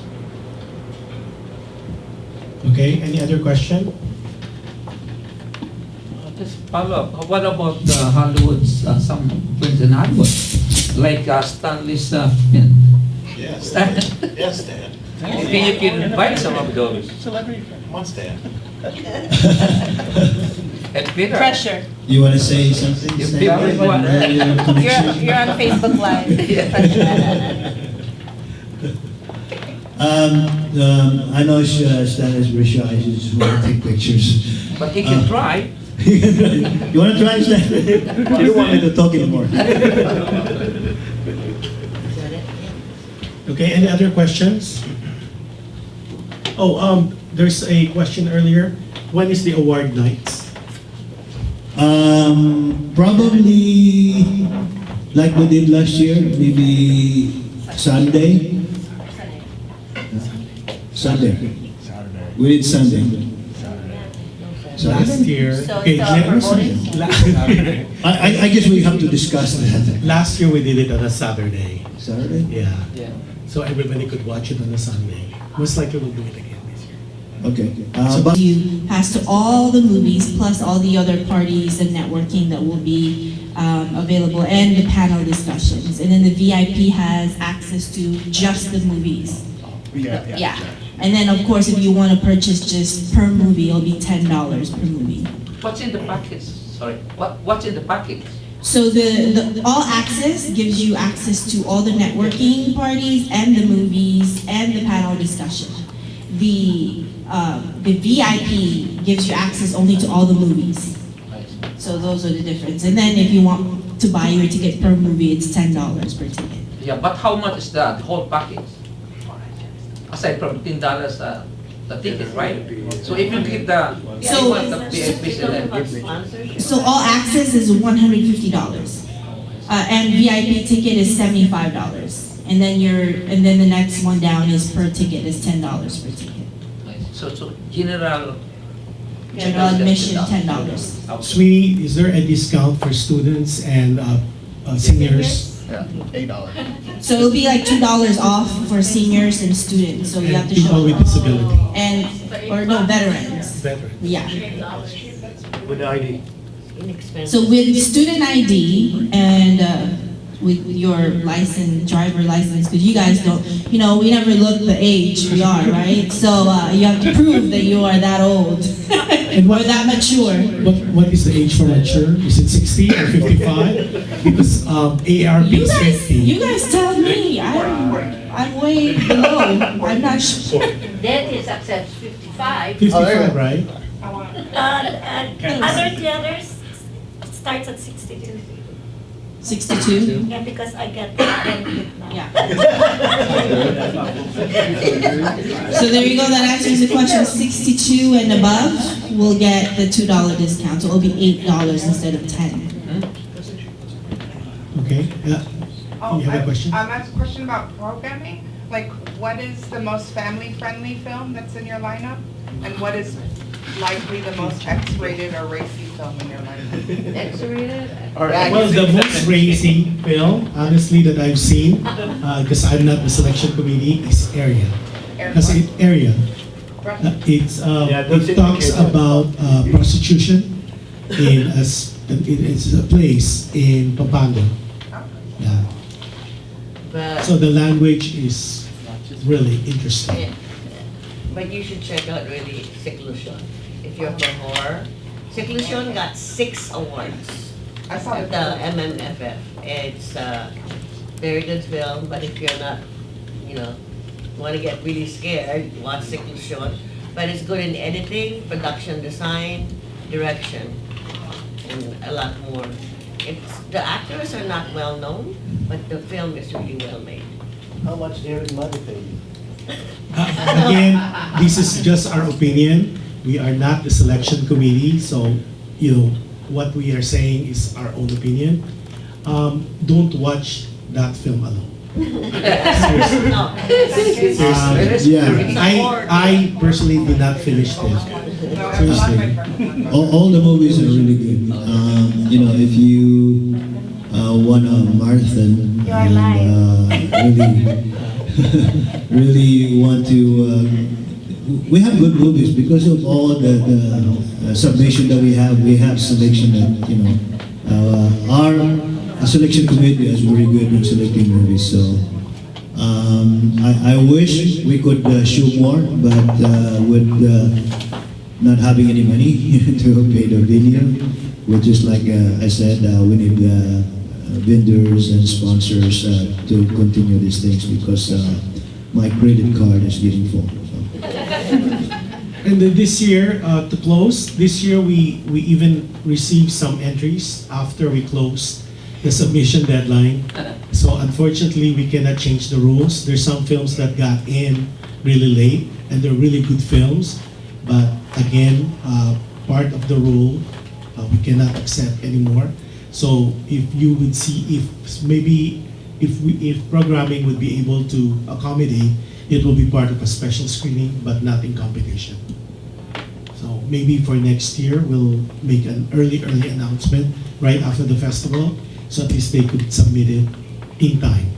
Okay, any other question? Just follow up. What about Hollywood's, some friends in Hollywood? Like Stanley's film? Yes. Stan? Yes, Dad. Maybe you can invite some of those. Celebrity Monster. And Peter. Pressure. You want to say something? You Say people about want- your connection? You're on Facebook Live. I know Stan is very shy. She just want to take pictures. But he can try. You want to try, Stan? You don't want me to talk anymore. Is that it? Yeah. Okay, any other questions? Oh, there's a question earlier. When is the award nights? Probably like we did last year, maybe Sunday. Sunday. We did Sunday. Last year. So Okay, it's let- for voting? I guess we have to discuss that. Last year we did it on a Saturday. Saturday? Yeah. Yeah. So everybody could watch it on a Sunday. Most likely we'll do it again this year. Okay. So you pass to all the movies plus all the other parties and networking that will be available and the panel discussions. And then the VIP has access to just the movies. Yeah. And then of course if you want to purchase just per movie, it'll be $10 per movie. What's in the package? Sorry. What's in the package? So the all access gives you access to all the networking parties and the movies and the panel discussion. The VIP gives you access only to all the movies. So those are the difference. And then if you want to buy your ticket per movie, it's $10 per ticket. Yeah, but how much is the whole package? Aside from $10 the ticket, right? So if you give the So- anyone the VIP select, Sponsorship? So all access is $150, and VIP ticket is $75. And then the next one down is per ticket is $10 per ticket. so general. General admission $10. Sweetie, is there a discount for students and seniors? Yeah. So it'll be like $2 off for seniors and students. So you have And to people show with disability? or no veterans. Veterans. Yeah. With the ID. Inexpensive. So with student ID and with your license, driver license, because you guys don't, we never look the age we are, right? So you have to prove that you are that old or that mature. What is the age for mature? Is it 60 or 55? Because ARP is 50. You guys tell me. I'm way below. I'm not sure. Then his accepts 55. 55, right? The others starts at 62. 62. Yeah, because I get the benefit now. Yeah. So there you go. That answers the question. 62 and above will get the $2 discount. So it'll be $8 instead of 10. Okay. You have a question? I have a question about programming. Like, what is the most family-friendly film that's in your lineup? And what is likely the most X-rated or racy film in your lineup? X-rated? Well, the most racy film, honestly, that I've seen, because I'm not the selection committee, is Area. Because Area. It talks about prostitution it's a place in Pampanga. Yeah. But, So the language is really interesting. yeah. But you should check out really Seclusion. If you're for horror, Seclusion got 6 awards I saw at the MMFF. It's a very good film, but if you're not, want to get really scared, watch Seclusion. But it's good in editing, production design, direction, and a lot more. The actors are not well known, but the film is really well made. How much David money pay you? Again, this is just our opinion. We are not the selection committee, so what we are saying is our own opinion. Don't watch that film alone. Seriously. No. I personally did not finish this. Seriously. All the movies are really good. If you want a marathon and really want to, we have good movies because of all the submission that we have selection that, our selection committee is very good in selecting movies. So I wish we could shoot more, but with not having any money to pay the venue, which is like I said, we need vendors and sponsors to continue these things because my credit card is getting full. So. And then this year, to close, this year we even received some entries after we closed the submission deadline. So unfortunately, we cannot change the rules. There's some films that got in really late, and they're really good films. But again, part of the rule, we cannot accept anymore. So if you would see, if programming would be able to accommodate, it will be part of a special screening, but not in competition. So maybe for next year, we'll make an early announcement right after the festival, so at least they could submit it in time.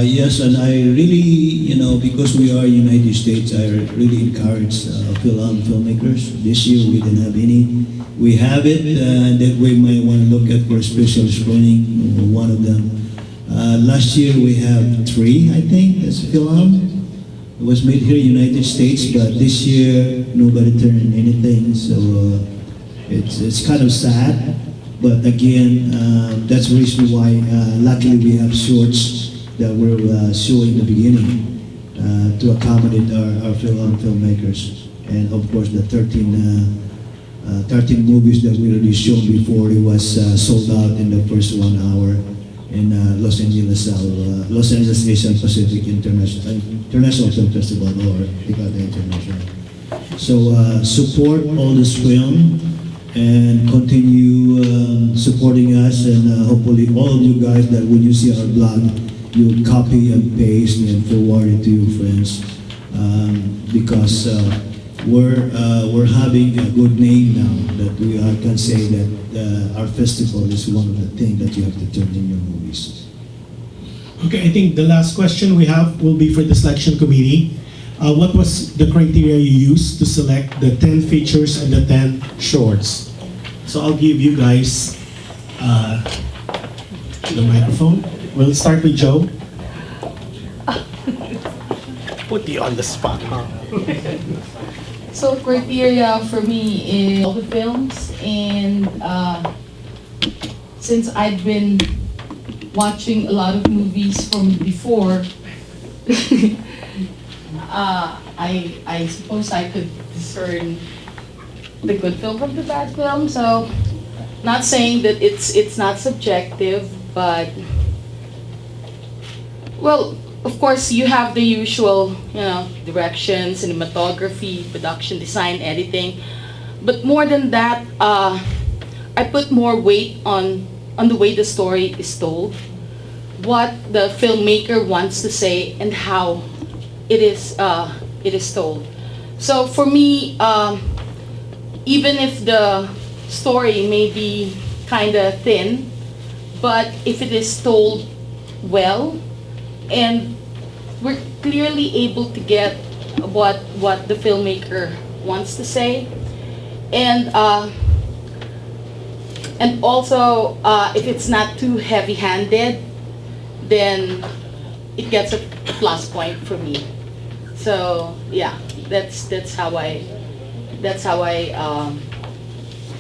Yes, and I really, because we are United States, I really encourage filmmakers. This year we didn't have any. We have it, and that we might want to look at for a special screening, one of them. Last year we have 3, I think, as film. It was made here in the United States, but this year nobody turned anything, so it's kind of sad. But again, that's the reason why luckily we have shorts that we're showing in the beginning to accommodate our filmmakers. And of course the 13 movies that we already showed before, it was sold out in the first 1 hour in Los Angeles Asian Pacific International Film Festival, or Ticata International. So support all this film and continue supporting us, and hopefully all of you guys that when you see our blog, you copy and paste and forward it to your friends, because we're having a good name now that we can say that our festival is one of the things that you have to turn in your movies. Okay, I think the last question we have will be for the selection committee. What was the criteria you used to select the 10 features and the 10 shorts? So I'll give you guys the microphone. We'll start with Joe. Put you on the spot, huh? So criteria for me is all the films, and since I've been watching a lot of movies from before, I suppose I could discern the good film from the bad film. So, not saying that it's not subjective, but well, of course you have the usual, direction, cinematography, production design, editing, but more than that, I put more weight on the way the story is told, what the filmmaker wants to say, and how it is told. So for me, even if the story may be kind of thin, but if it is told well, and we're clearly able to get what the filmmaker wants to say, and also if it's not too heavy-handed, then it gets a plus point for me. So yeah, that's how I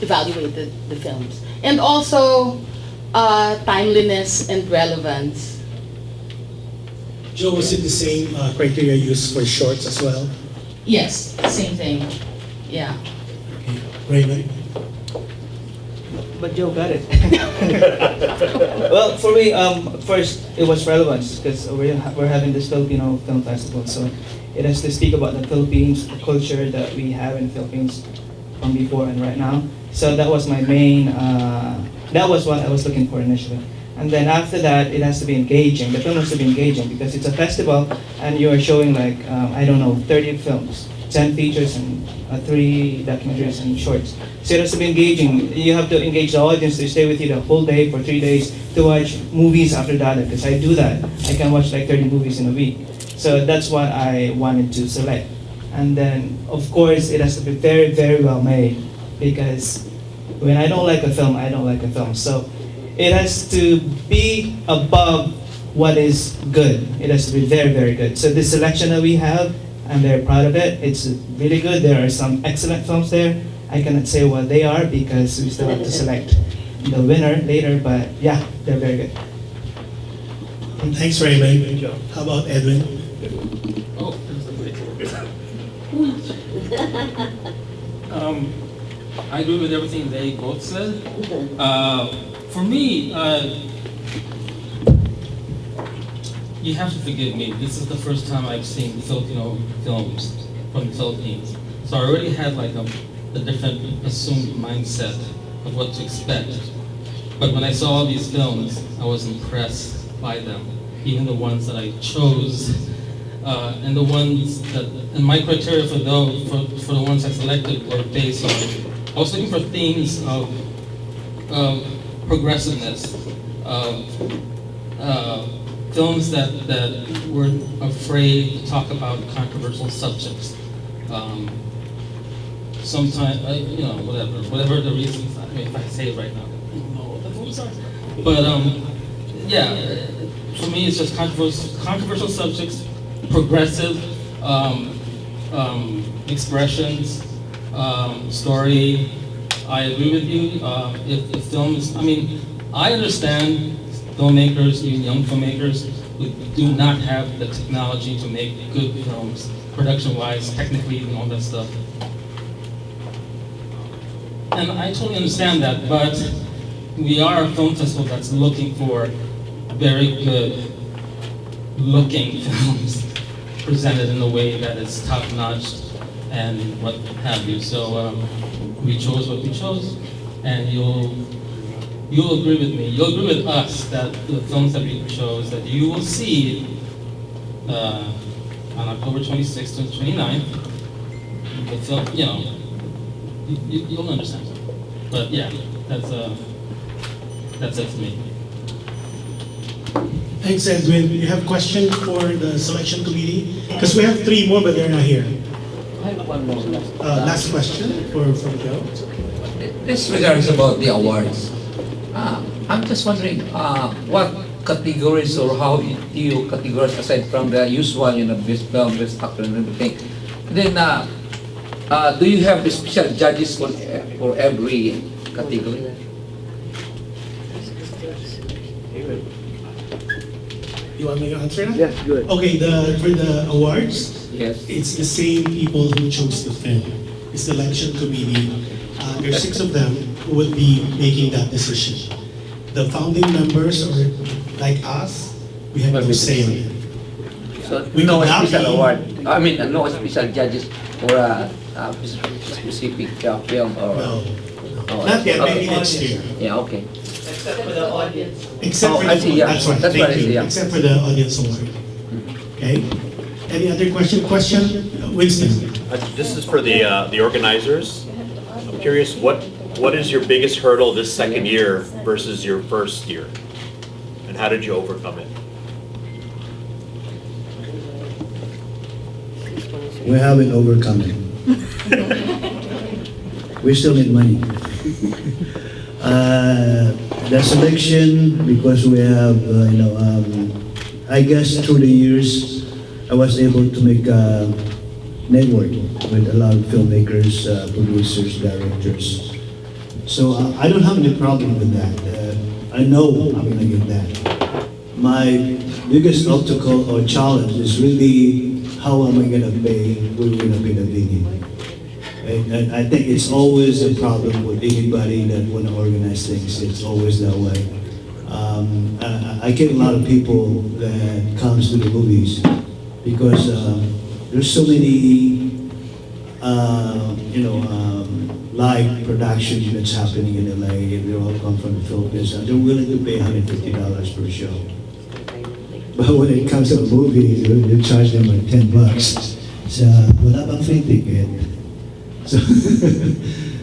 evaluate the films, and also timeliness and relevance. Joe, was it the same criteria used for shorts as well? Yes, same thing. Yeah. Okay. Raymond? But Joe got it. Well, for me, first it was relevance, because we're having this Filipino film festival, so it has to speak about the Philippines, the culture that we have in the Philippines from before and right now. So that was my main. That was what I was looking for initially. And then after that, it has to be engaging. The film has to be engaging because it's a festival, and you are showing like 30 films, 10 features and 3 documentaries and shorts. So it has to be engaging. You have to engage the audience to stay with you the whole day for 3 days to watch movies after that. Because I do that. I can watch like 30 movies in a week. So that's what I wanted to select. And then, of course, it has to be very, very well made. Because when I don't like a film, I don't like a film. So it has to be above what is good. It has to be very, very good. So this selection that we have, I'm very proud of it. It's really good. There are some excellent films there. I cannot say what they are because we still have to select the winner later, but yeah, they're very good. Thanks, Raymond. How about Edwin? I agree with everything they both said. For me, you have to forgive me. This is the first time I've seen Filipino films from the Philippines. So I already had like a different assumed mindset of what to expect. But when I saw all these films, I was impressed by them, even the ones that I chose. And the ones that, and my criteria for those, for the ones I selected were based on, I was looking for themes of progressiveness, of films that weren't afraid to talk about controversial subjects. Sometimes, whatever the reasons, I mean, if I say it right now, I don't know what the films are. But yeah, for me it's just controversial subjects, progressive expressions, story. I agree with you. If films, I mean, I understand filmmakers, even young filmmakers, who do not have the technology to make good films, production-wise, technically, and all that stuff. And I totally understand that, but we are a film festival that's looking for very good looking films presented in a way that is top-notch and what have you. So we chose what we chose, and you'll agree with me. You'll agree with us that the films that we chose, that you will see on October 26th and 29th, the film, you'll understand. But yeah, that's it for me. Thanks, Edwin. You have a question for the selection committee? Because we have 3 more, but they're not here. I have one more. Last question from Joe. This regards about the awards. I'm just wondering what categories or how you categorize aside from the usual, best film, best actor, and everything. Then, do you have the special judges for every category? You want me to answer that? Yes, good. Okay, for the awards, yes, it's the same people who chose the film. It's the selection committee. There's 6 of them who will be making that decision. The founding members, or like us, we have no say on it. So We no could not special be- award. I mean, no special judges for a specific film or. No. Oh, Not yet, maybe okay. next year. Yeah, okay. Except for the audience. Except Oh, for I see, yeah. That's right. That's what I Thank see, you. yeah. Except for the audience award. Okay. Any other question? Winston. This is for the organizers. I'm curious, what is your biggest hurdle this second year versus your first year, and how did you overcome it? We haven't overcome it. We still need money. The selection, because we have, I guess through the years, I was able to make a network with a lot of filmmakers, producers, directors. So I don't have any problem with that. I know I'm gonna get that. My biggest obstacle or challenge is really how am I gonna pay, we're gonna pay the venue. And I think it's always a problem with anybody that want to organize things. It's always that way. I get a lot of people that comes to the movies because there's so many, live production that's happening in LA, and they all come from the Philippines, and they're willing to pay $150 per show. But when it comes to a movie, you charge them like $10. So, wala bang free ticket?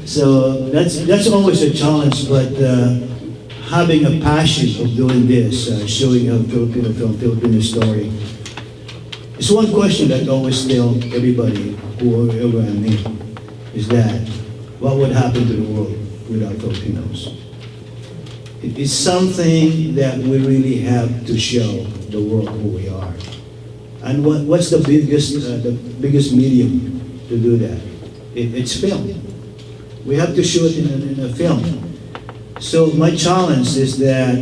So that's always a challenge, but having a passion of doing this, showing a Filipino film, Filipino story, it's one question that I always tell everybody, whoever I meet, is that what would happen to the world without Filipinos? It is something that we really have to show the world who we are. And what's the biggest medium to do that? It's film. We have to show it in a film. So my challenge is that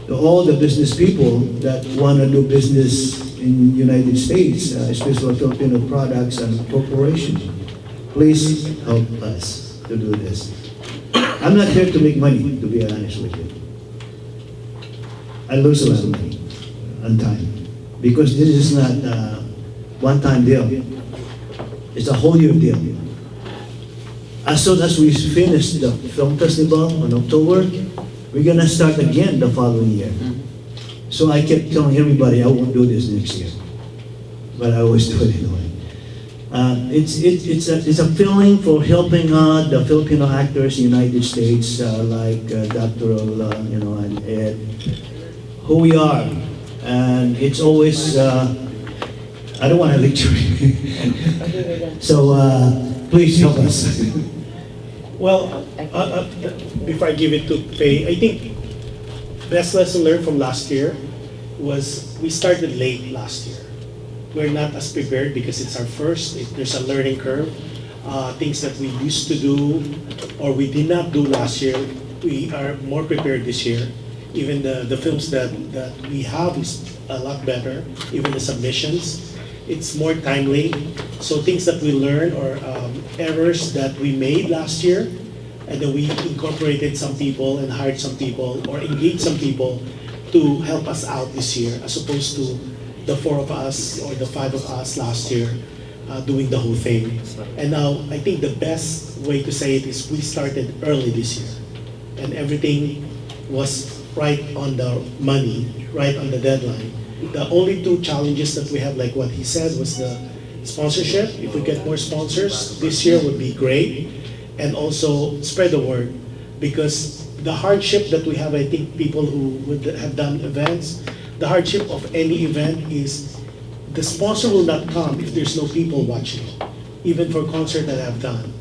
to all the business people that want to do business in United States, especially Filipino products and corporations, please help us to do this. I'm not here to make money, to be honest with you. I lose a lot of money on time because this is not a one-time deal. It's a whole year deal. As soon as we finish the film festival in October, we're gonna start again the following year. So I kept telling everybody I won't do this next year, but I always do it anyway. It's a feeling for helping the Filipino actors in the United States, like Dr. And Ed, who we are, and it's always. I don't want to lecture you, so please help us. Well, before I give it to Faye, I think best lesson learned from last year was we started late last year. We're not as prepared because it's our first. There's a learning curve. Things that we used to do or we did not do last year, we are more prepared this year. Even the films that we have is a lot better. Even the submissions, it's more timely. So things that we learned or errors that we made last year, and then we incorporated some people and hired some people or engaged some people to help us out this year, as opposed to the 4 of us or the 5 of us last year doing the whole thing. And now I think the best way to say it is we started early this year, and everything was right on the money, right on the deadline. The only 2 challenges that we have, like what he said, was the sponsorship. If we get more sponsors this year would be great. And also spread the word, because the hardship that we have, I think people who would have done events, the hardship of any event is the sponsor will not come if there's no people watching, even for concert that I've done.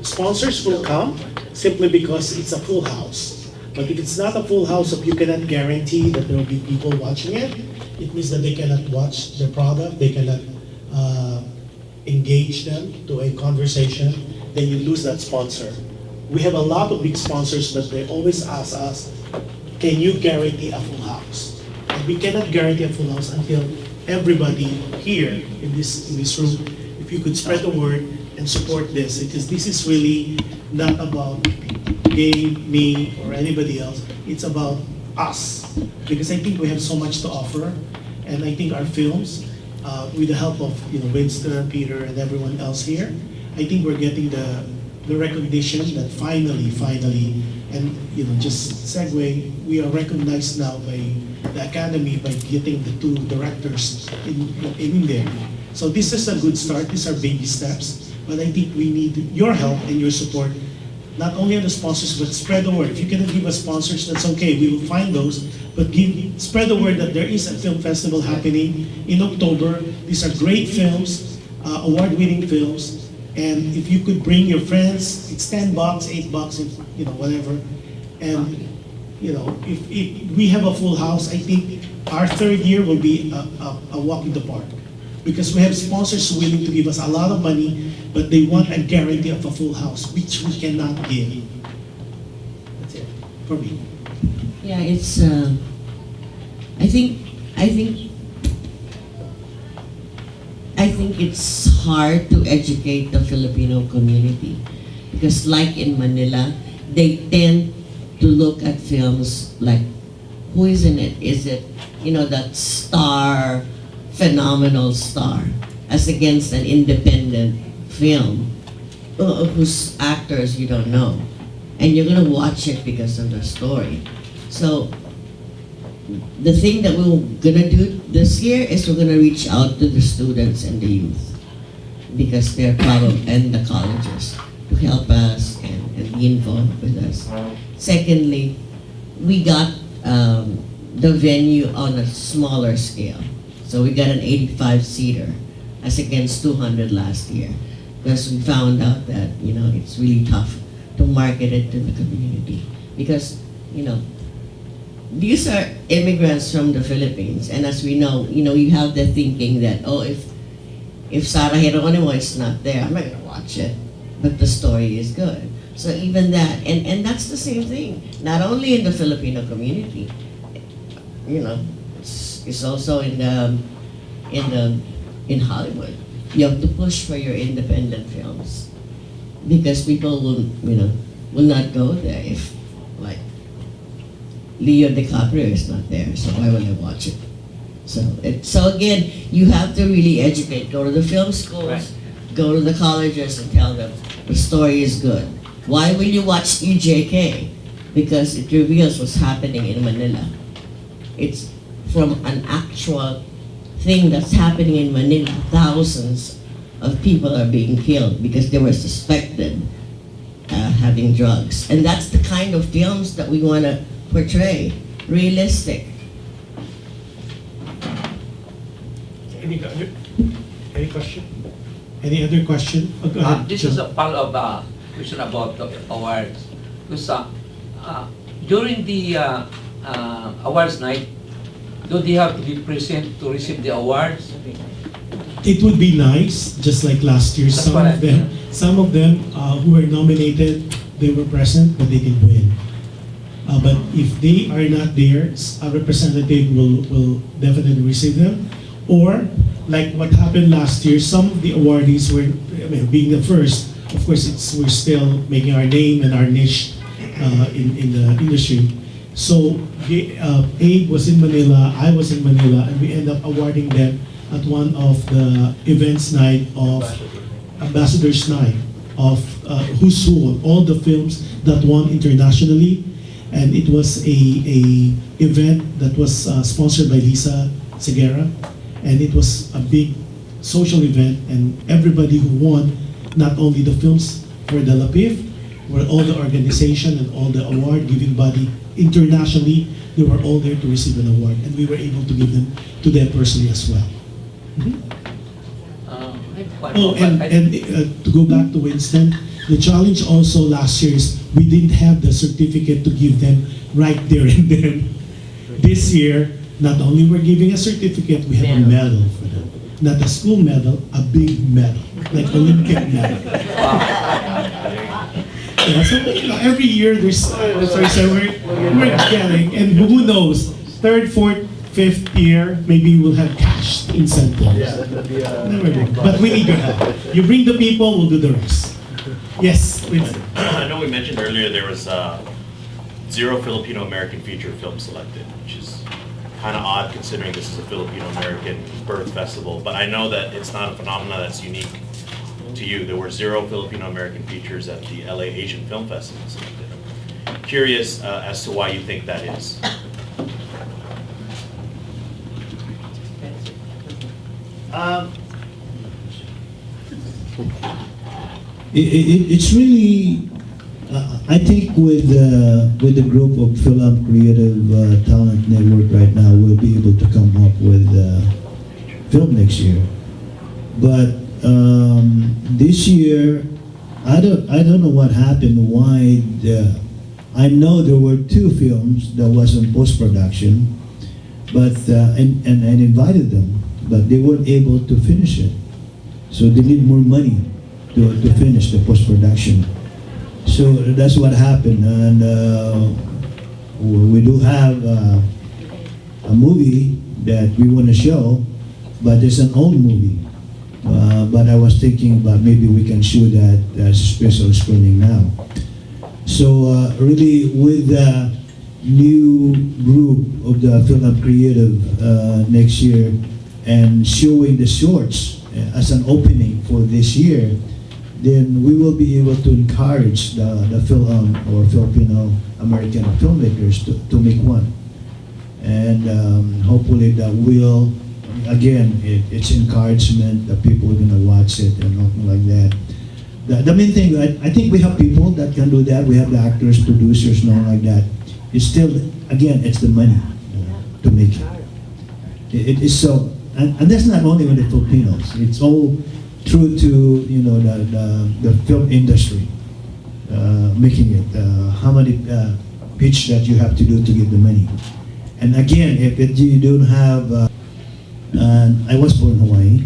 Sponsors will come simply because it's a full house. But if it's not a full house, if you cannot guarantee that there will be people watching it, it means that they cannot watch the product, they cannot engage them to a conversation, then you lose that sponsor. We have a lot of big sponsors, but they always ask us, can you guarantee a full house? And we cannot guarantee a full house until everybody here in this room, if you could spread the word and support this, because this is really not about Gabe, me, or anybody else. It's about us, because I think we have so much to offer, and I think our films, with the help of Winston, Peter, and everyone else here, I think we're getting the recognition that finally, and just segue, we are recognized now by the Academy by getting the 2 directors in there. So this is a good start. These are baby steps, but I think we need your help and your support, not only on the sponsors, but spread the word. If you cannot give us sponsors, that's okay. We will find those, but spread the word that there is a film festival happening in October. These are great films, award-winning films. And if you could bring your friends, it's $10, $8, whatever. And if we have a full house, I think our 3rd year will be a walk in the park, because we have sponsors willing to give us a lot of money, but they want a guarantee of a full house, which we cannot give. That's it for me. Yeah, it's. I think it's hard to educate the Filipino community, because like in Manila, they tend to look at films like, who is in it? Is it, that star, phenomenal star, as against an independent film whose actors you don't know, and you're gonna watch it because of the story. So the thing that we're gonna do this year is we're gonna reach out to the students and the youth, because they're and the colleges, to help us and be involved with us. Secondly, we got the venue on a smaller scale. So we got an 85-seater as against 200 last year, because we found out that it's really tough to market it to the community. because, you know, these are immigrants from the Philippines, and as we know, you have the thinking that, oh, if Sarah Geronimo is not there, I'm not gonna watch it, but the story is good. So even that, and that's the same thing, not only in the Filipino community, you know, it's also in Hollywood. You have to push for your independent films because people will not go there if, like, Leo DiCaprio is not there, so why would I watch it? So again, you have to really educate. Go to the film schools, go to the colleges and tell them the story is good. Why will you watch EJK? Because it reveals what's happening in Manila. It's from an actual thing that's happening in Manila. Thousands of people are being killed because they were suspected having drugs. And that's the kind of films that we want to portray. Realistic. Any question? Any other question? Oh, go ahead. This is a follow-up question about the awards. Because during the awards night, do they have to be present to receive the awards? It would be nice, just like last year. Some of them who were nominated, they were present, but they didn't win. But if they are not there, a representative will definitely receive them. Or, like what happened last year, some of the awardees were, being the first, of course, we're still making our name and our niche in the industry. So, Abe was in Manila, I was in Manila, and we end up awarding them at one of the events night of Ambassadors Night of Who's Who of all the films that won internationally. And it was a event that was sponsored by Lisa Segura, and it was a big social event, and everybody who won, not only the films for the Lapiff, were all the organization and all the award giving body internationally, they were all there to receive an award, and we were able to give them to them personally as well. To go back to Winston, the challenge also last year is we didn't have the certificate to give them right there and then. This year, not only we're giving a certificate, we have a medal for them. Not a school medal, a big medal, like Olympic medal. Yeah, so every year there's we're getting, and who knows, third, fourth, fifth year, maybe we'll have cash incentives. Never know. But we need your help. You bring the people, we'll do the rest. Yes, Winston. I know we mentioned earlier there was 0 Filipino-American feature film selected, which is kind of odd considering this is a Filipino-American birth festival, but I know that it's not a phenomenon that's unique to you. There were 0 Filipino-American features at the LA Asian Film Festival selected. I'm curious as to why you think that is. It's really, I think with the group of Philip Creative Talent Network right now, we'll be able to come up with film next year. But this year, I don't know what happened. Why? I know there were 2 films that was in post-production, but and I invited them, but they weren't able to finish it. So they need more money to finish the post-production. So that's what happened, and we do have a movie that we want to show, but it's an old movie. But I was thinking about maybe we can show that as a special screening now. So really, with the new group of the Film Creative next year, and showing the shorts as an opening for this year, then we will be able to encourage the film or Filipino American filmmakers to make one. And hopefully that will, again, it's encouragement that people are going to watch it and something like that. The main thing, I think we have people that can do that. We have the actors, producers, and all like that. It's still, again, it's the money to make it. It is so, and that's not only with the Filipinos. It's all true to the film industry, making it. How many pitch that you have to do to get the money. And again, if you don't have, I was born in Hawaii.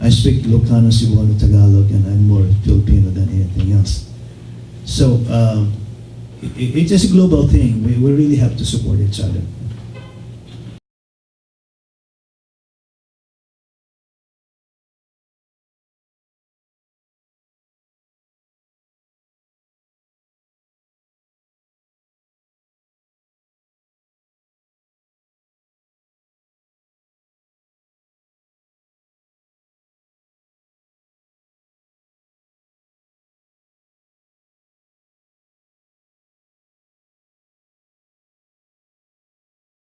I speak Ilocano, Cebuano, Tagalog, and I'm more Filipino than anything else. So it's just a global thing. We really have to support each other.